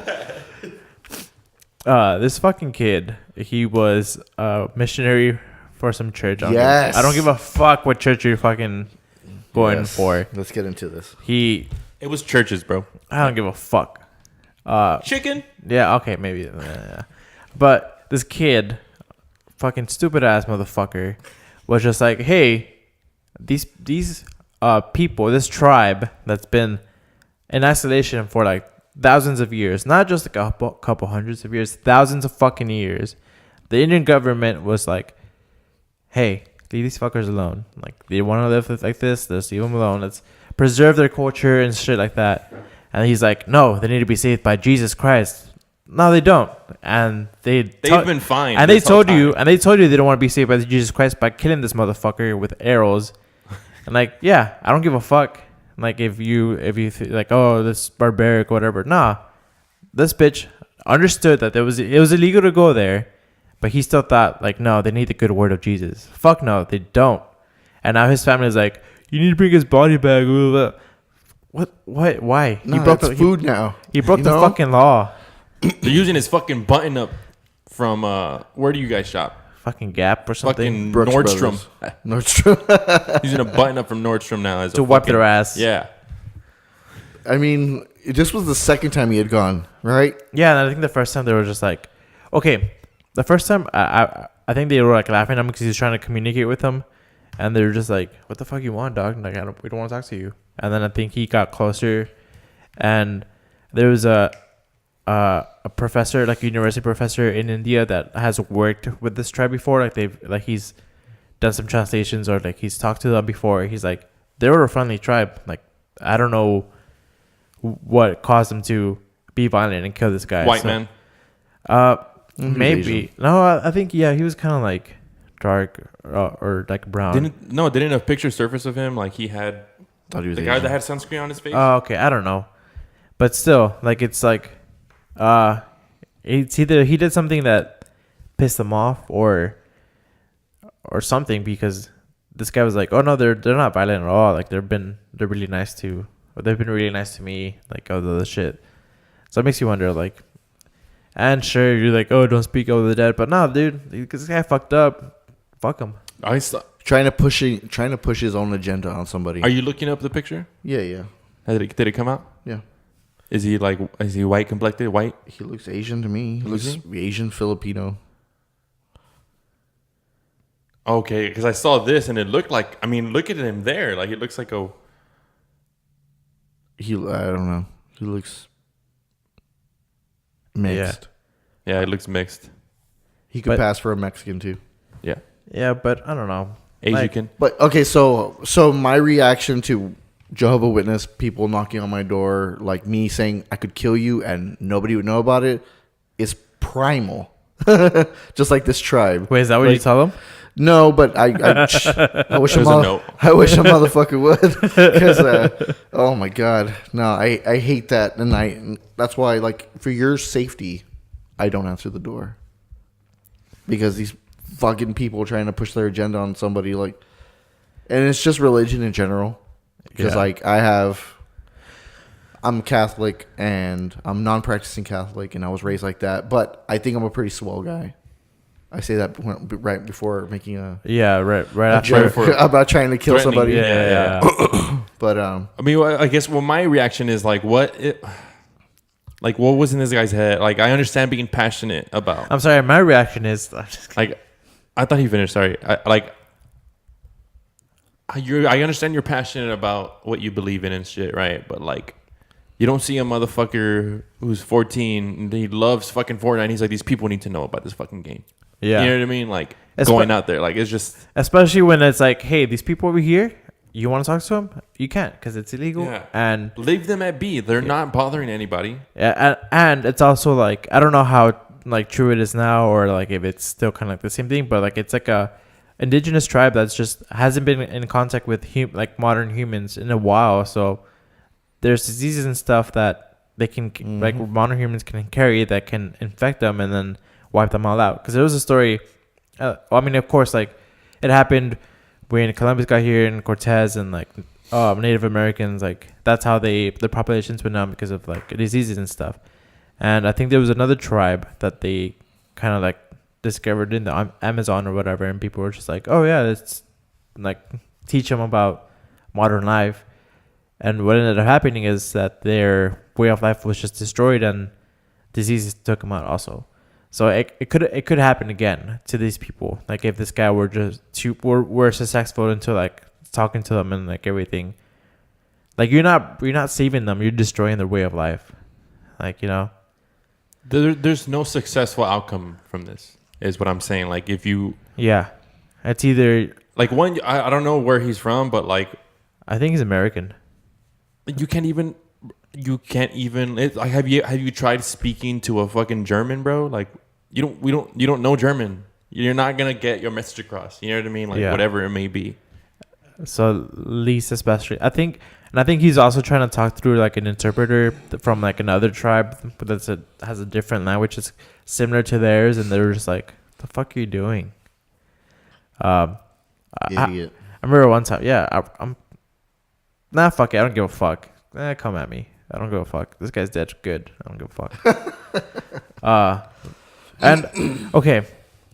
This fucking kid. He was a missionary for some church. Yes. I don't give a fuck what church you're fucking going Yes. for. Let's get into this. It was churches, bro. I don't give a fuck. Chicken. Yeah, okay, maybe. Yeah. But this kid, fucking stupid ass motherfucker, was just like, hey, these people, this tribe that's been in isolation for like thousands of years, not just like a couple hundreds of years, thousands of fucking years. The Indian government was like, hey, leave these fuckers alone. Like, they want to live like this, let's leave them alone. Let's preserve their culture and shit like that. And he's like, no, they need to be saved by Jesus Christ. No, they don't. And they've been fine. And they told you they don't want to be saved by Jesus Christ by killing this motherfucker with arrows. And like, yeah, I don't give a fuck. Like, if you like, oh, this is barbaric or whatever. Nah, this bitch understood that it was illegal to go there, but he still thought like, no, they need the good word of Jesus. Fuck no, they don't. And now his family is like, you need to bring his body back. What? Why? No, that's food now. He broke the fucking law. They're using his fucking button up from where do you guys shop? Fucking Gap or something. Fucking Brooks Nordstrom. Nordstrom. Using a button up from Nordstrom now as to wipe their ass. Yeah. I mean, this was the second time he had gone, right? Yeah, and I think the first time they were just like, okay. The first time I think they were like laughing at him because he was trying to communicate with them, and they were just like, "What the fuck you want, dog? Like, we don't want to talk to you." And then I think he got closer, and there was a professor, like a university professor in India that has worked with this tribe before. Like he's done some translations or like he's talked to them before. He's like, they were a friendly tribe. Like, I don't know what caused them to be violent and kill this guy. White man. Maybe. Asian. No, I think he was kind of like dark or like brown. Didn't a picture surface of him like he had Thought he was the Asian. guy that had sunscreen on his face? Oh, okay. I don't know, but still, like, it's like, it's either he did something that pissed them off or something, because this guy was like, oh no, they're not violent at all. Like, they've been really nice to me. Like, all the shit. So it makes you wonder, like. And sure, you're like, oh, don't speak over the dead, but no, dude, because this guy fucked up. Fuck him. Trying to push his own agenda on somebody. Are you looking up the picture? Yeah. Did it come out? Yeah. Is he white complected? White? He looks Asian to me. He looks Asian Filipino. Okay, because I saw this and it looked like, I mean, look at him there. Like, it looks like I don't know. He looks mixed. Yeah, it looks mixed. He could pass for a Mexican too. Yeah. Yeah, but I don't know. Asian. But okay, so my reaction to Jehovah's Witness people knocking on my door, like me saying I could kill you and nobody would know about it, is primal. Just like this tribe. Wait, is that what you tell them? No, but I wish a motherfucker would. Because oh my god, no, I hate that, and that's why, like, for your safety, I don't answer the door, because these fucking people trying to push their agenda on somebody, like, and it's just religion in general. Because like I'm Catholic and I'm non-practicing Catholic, and I was raised like that. But I think I'm a pretty swell guy. I say that right before making a right a after. joke about trying to kill somebody. Yeah. But I mean, I guess my reaction is like, what was in this guy's head? Like, I understand being passionate about. I'm sorry. My reaction is Like, I thought he finished. Sorry. I understand you're passionate about what you believe in and shit, right? But like, you don't see a motherfucker who's 14 and he loves fucking Fortnite. He's like, these people need to know about this fucking game. Yeah. You know what I mean? Like, going out there, like, it's just, especially when it's like, hey, these people over here, you want to talk to them? You can't, because it's illegal. Yeah. And leave them at B. They're not bothering anybody. yeah, and it's also like, I don't know how like true it is now, or like if it's still kind of like the same thing, but like it's like a indigenous tribe that's just hasn't been in contact with like modern humans in a while. So there's diseases and stuff that they can like modern humans can carry that can infect them and then wipe them all out. Because there was a story. I mean, of course, like it happened when Columbus got here and Cortez and like Native Americans. Like that's how the populations went down because of like diseases and stuff. And I think there was another tribe that they kind of like discovered in the Amazon or whatever, and people were just like, oh yeah, let's like teach them about modern life. And what ended up happening is that their way of life was just destroyed and diseases took them out also. So it could happen again to these people. Like if this guy were were successful into like talking to them and like everything. Like you're not saving them, you're destroying their way of life. Like, you know. There's no successful outcome from this, is what I'm saying. Like if you it's either like one, I don't know where he's from, but like I think he's American. You can't even. Like, have you tried speaking to a fucking German, bro? Like, you don't know German. You're not gonna get your message across. You know what I mean? Like, whatever it may be. So least especially, I think he's also trying to talk through like an interpreter from like another tribe that has a different language that's similar to theirs, and they're just like, "The fuck are you doing?" Idiot. I remember one time. Yeah, I'm. Nah, fuck it. I don't give a fuck. Come at me. I don't give a fuck. This guy's dead. Good. I don't give a fuck. And okay,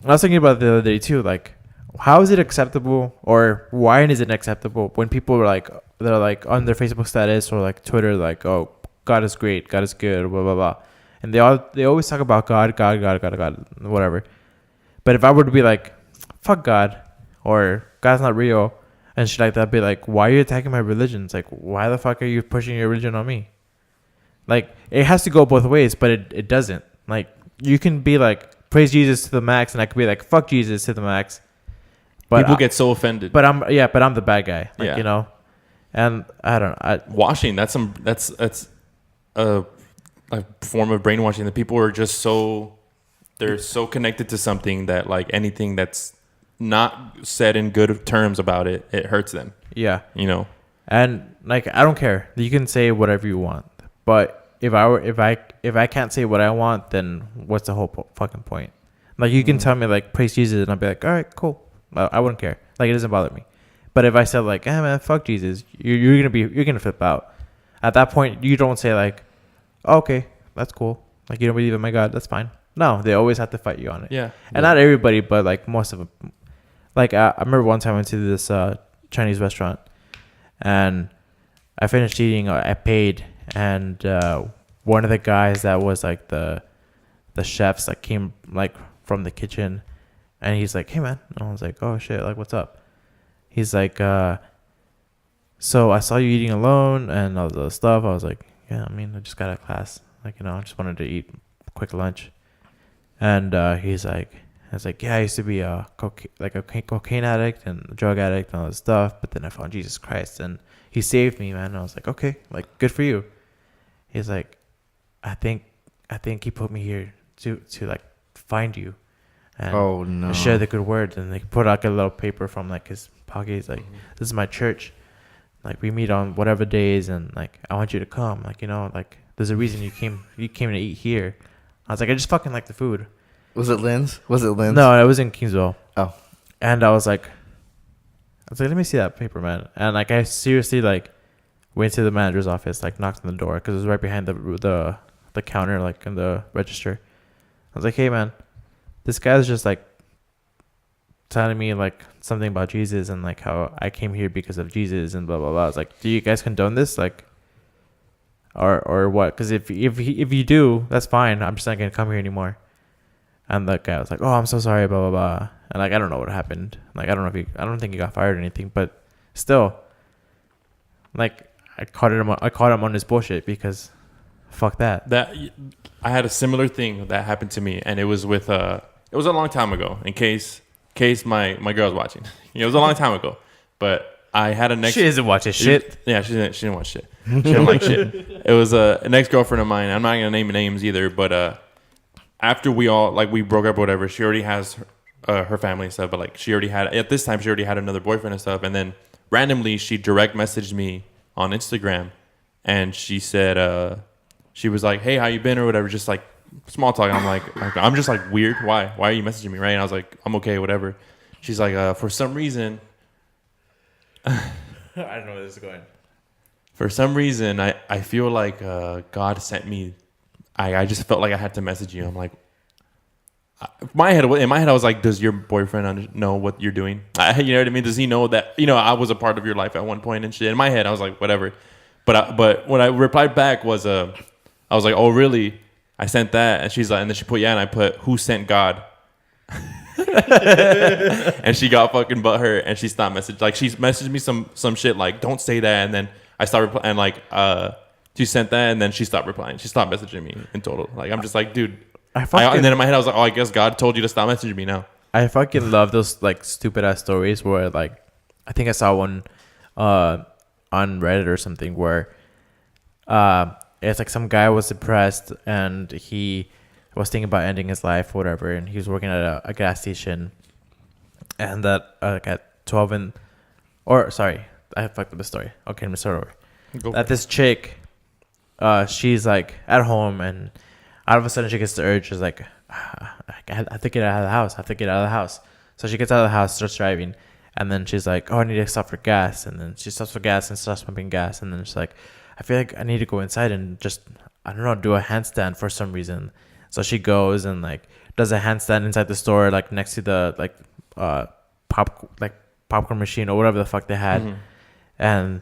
I was thinking about it the other day too. Like, how is it acceptable, or why is it acceptable when people are like, they're like on their Facebook status or like Twitter, like, oh, God is great, God is good, blah blah blah, and they always talk about God, whatever. But if I were to be like, fuck God, or God's not real, and shit like that, be like, why are you attacking my religion? It's like, why the fuck are you pushing your religion on me? Like, it has to go both ways, but it doesn't. Like, you can be like, praise Jesus to the max, and I could be like, fuck Jesus to the max. But people get so offended. But I'm the bad guy. Like, you know? And I don't know. Washing, that's a form of brainwashing. That people are just they're so connected to something that like anything that's not said in good terms about it hurts them. Yeah. You know? And like, I don't care. You can say whatever you want. But if I can't say what I want, then what's the whole fucking point? Like, you can tell me like, praise Jesus, and I'll be like, all right, cool. I wouldn't care. Like, it doesn't bother me. But if I said like, man, fuck Jesus, you're gonna flip out. At that point, you don't say like, oh, okay, that's cool. Like, you don't believe in my God, that's fine. No, they always have to fight you on it. Yeah. And not everybody, but like most of them. Like, I remember one time I went to this Chinese restaurant, and I finished eating. I paid, and one of the guys that was like the chefs that came like from the kitchen, and he's like, "Hey man," and I was like, "Oh shit, like what's up?" He's like, "So I saw you eating alone and all the stuff." I was like, "Yeah, I mean, I just got out of class. Like, you know, I just wanted to eat a quick lunch." And he's like, I was like, yeah, I used to be a cocaine addict and a drug addict and all this stuff, but then I found Jesus Christ and he saved me, man. And I was like, okay, like, good for you. He's like, I think he put me here to like find you and share the good word. And they put out like a little paper from like his pocket. He's like, this is my church. Like, we meet on whatever days, and like, I want you to come. Like, you know, like, there's a reason you came to eat here. I was like, I just fucking like the food. Was it Lynn's? No, it was in Kingsville. Oh. And I was like, let me see that paper, man. And like, I seriously, like, went to the manager's office, like knocked on the door because it was right behind the counter, like in the register. I was like, hey man, this guy's just like telling me like something about Jesus and like how I came here because of Jesus and blah blah blah. I was like, do you guys condone this, like, or what? Because if you do, that's fine. I'm just not gonna come here anymore. And the guy was like, oh, I'm so sorry, blah blah blah. And like, I don't know what happened. Like, I don't think he got fired or anything, but still, like, I caught him on his bullshit because fuck that. I had a similar thing that happened to me, and it was with it was a long time ago. In case my girl's watching, it was a long time ago. But I had a next. She doesn't watch his shit. Yeah, she didn't watch shit. She didn't like shit. It was an ex girlfriend of mine. I'm not gonna name names either, but after we broke up or whatever, she already has her family and stuff. But like, she already had another boyfriend and stuff. And then randomly, she direct messaged me on Instagram, and she said, she was like, hey, how you been or whatever, just like small talk. And I'm just like, weird. Why are you messaging me, right? And I was like, I'm okay, whatever. She's like, for some reason, I don't know where this is going. For some reason, I feel like God sent me. I just felt like I had to message you. I'm like, in my head, I was like, does your boyfriend know what you're doing? You know what I mean? Does he know that, I was a part of your life at one point and shit? In my head, I was like, whatever. But when I replied back was, I was like, oh, really? I sent that. And she's like, and then she put, yeah. And I put, who sent God? And she got fucking butthurt and she stopped messaging. Like, she messaged me some shit like, don't say that. And then I started replying, and like, she sent that, and then she stopped replying. She stopped messaging me in total. Like, I'm just like, dude. And then in my head, I was like, oh, I guess God told you to stop messaging me now. I fucking love those like stupid ass stories where like, I think I saw one on Reddit or something where it's like some guy was depressed and he was thinking about ending his life or whatever, and he was working at a gas station, and that at 12 I fucked up the story. Okay, let me start over. That this chick, she's like at home, and out of a sudden she gets the urge. She's like, I have to get out of the house. So she gets out of the house, starts driving, and then she's like, oh, I need to stop for gas. And then she stops for gas and starts pumping gas. And then she's like, I feel like I need to go inside and just, I don't know, do a handstand for some reason. So she goes and like does a handstand inside the store, like next to the like popcorn machine or whatever the fuck they had. Mm-hmm. And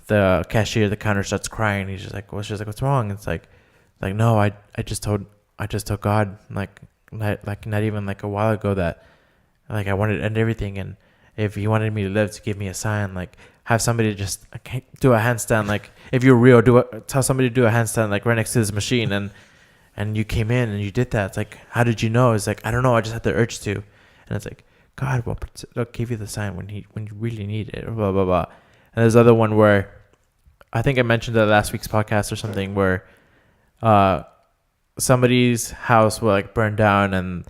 the cashier at the counter starts crying. He's just like, well, she's like, what's wrong? It's like no, I just told God like not even like a while ago that like I wanted to end everything, and if he wanted me to live, to give me a sign, like have somebody just do a handstand, like if you're real, tell somebody to do a handstand like right next to this machine, and you came in and you did that. It's like, how did you know? It's like, I don't know, I just had the urge to. And it's like, God will give you the sign when you really need it, or blah blah blah. And there's other one where I think I mentioned that last week's podcast or something, where somebody's house will like burn down, and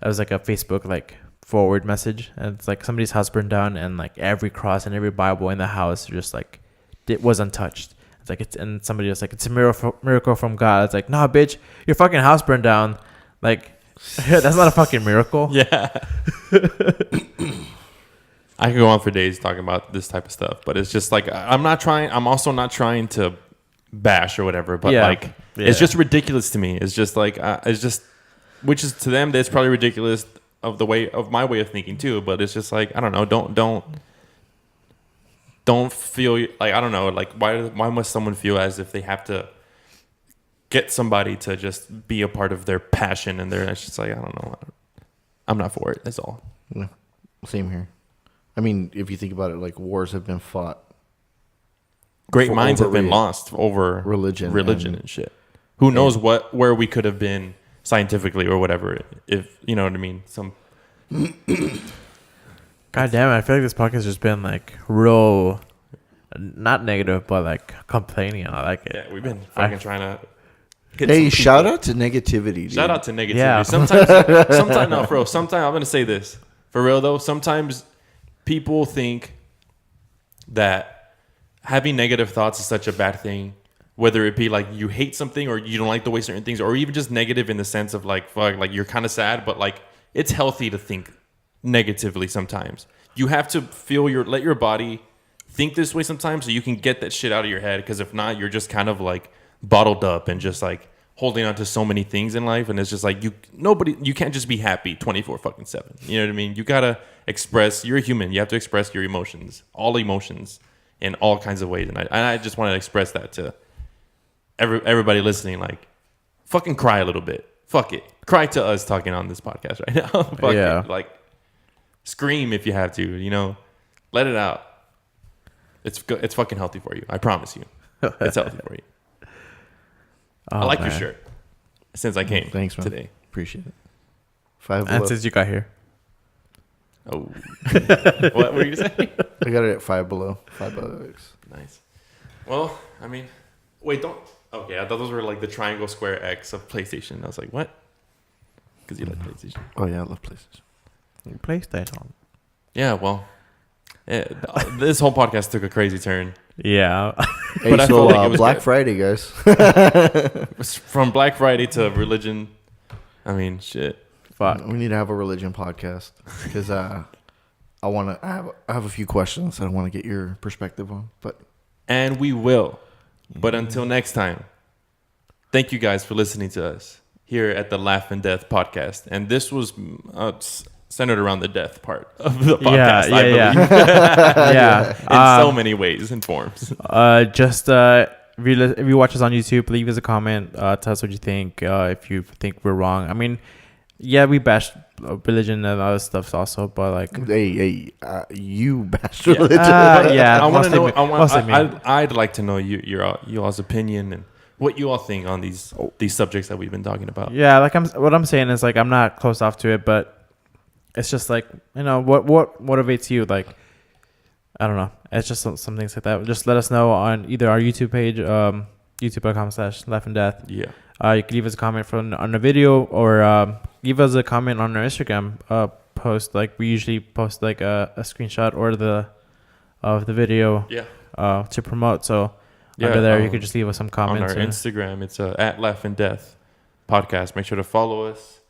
it was like a Facebook like forward message, and it's like somebody's house burned down, and like every cross and every Bible in the house just like it was untouched. It's like and somebody was like, it's a miracle from God. It's like, nah, bitch, your fucking house burned down. Like, that's not a fucking miracle. Yeah. I could go on for days talking about this type of stuff, but it's just like, I'm also not trying to bash or whatever, but it's just ridiculous to me. It's just like, which is to them, that's probably ridiculous of my way of thinking too, but it's just like, I don't know, don't feel like, I don't know, like why must someone feel as if they have to get somebody to just be a part of their passion, and it's just like, I don't know, I'm not for it. That's all. Yeah. Same here. I mean, if you think about it, like wars have been fought. Great minds have been lost over religion and shit. Who knows where we could have been scientifically or whatever, if you know what I mean. God damn it, I feel like this podcast has just been like real, not negative, but like complaining. I like it. Yeah, we've been fucking trying to. Hey, shout out to negativity. Dude. Shout out to negativity. Yeah. Sometimes, no, bro. Sometimes I'm gonna say this for real though. Sometimes people think that having negative thoughts is such a bad thing, whether it be like you hate something or you don't like the way certain things, or even just negative in the sense of like, fuck, like you're kind of sad, but like it's healthy to think negatively sometimes. You have to let your body think this way sometimes so you can get that shit out of your head. Because if not, you're just kind of like bottled up and just like holding on to so many things in life. And it's just like you can't just be happy 24/7. You know what I mean? You gotta express. You're a human. You have to express your emotions, all emotions, in all kinds of ways. And I just want to express that to everybody listening. Like, fucking cry a little bit. Fuck it. Cry to us talking on this podcast right now. Fuck it. Like, scream if you have to, you know. Let it out. It's fucking healthy for you. I promise you. It's healthy for you. I like your shirt. Since I came today. Appreciate it. 5 Below. And since you got here. Oh. What were you saying? I got it at 5 Below. 5 Below. Nice. Well, I mean, wait, don't. Okay, I thought those were like the triangle square X of PlayStation. I was like, what? Because you like PlayStation. Oh, yeah, I love PlayStation. PlayStation. Yeah, well, this whole podcast took a crazy turn. Yeah. Hey, But I feel like it was Black good. Friday, guys. From Black Friday to religion. I mean, shit. Fuck. We need to have a religion podcast because I have a few questions that I want to get your perspective on. And we will. But until next time, thank you guys for listening to us here at the Laugh and Death podcast. And this was centered around the death part of the podcast. I believe. Yeah. In so many ways and forms. Just if you watch us on YouTube, leave us a comment. Tell us what you think. If you think we're wrong, I mean, yeah, we bash religion and other stuff also, but like, you bash religion. yeah, I want to mostly me. I'd like to know you all's opinion and what you all think on these subjects that we've been talking about. Yeah, like what I'm saying is like I'm not closed off to it, but it's just like, you know, what motivates you? Like, I don't know. It's just some things like that. Just let us know on either our YouTube page, youtube.com/laughingdeath. Yeah. You can leave us a comment on the video or leave us a comment on our Instagram post. Like we usually post like a screenshot or of the video to promote. So under there, you could just leave us some comments. On our Instagram, it's at Laugh and Death podcast. Make sure to follow us.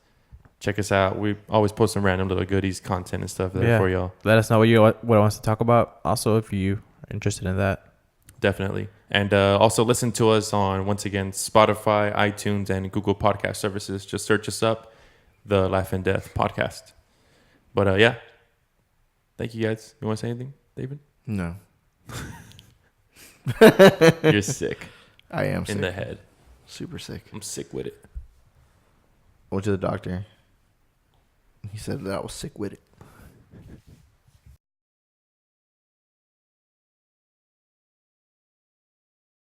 Check us out. We always post some random little goodies, content and stuff there for y'all. Let us know what wants to talk about. Also, if you are interested in that. Definitely. And also listen to us on, once again, Spotify, iTunes, and Google Podcast services. Just search us up, the Laugh and Death podcast. But yeah. Thank you guys. You want to say anything, David? No. You're sick. I am sick. In the head. Super sick. I'm sick with it. I went to the doctor. He said that I was sick with it.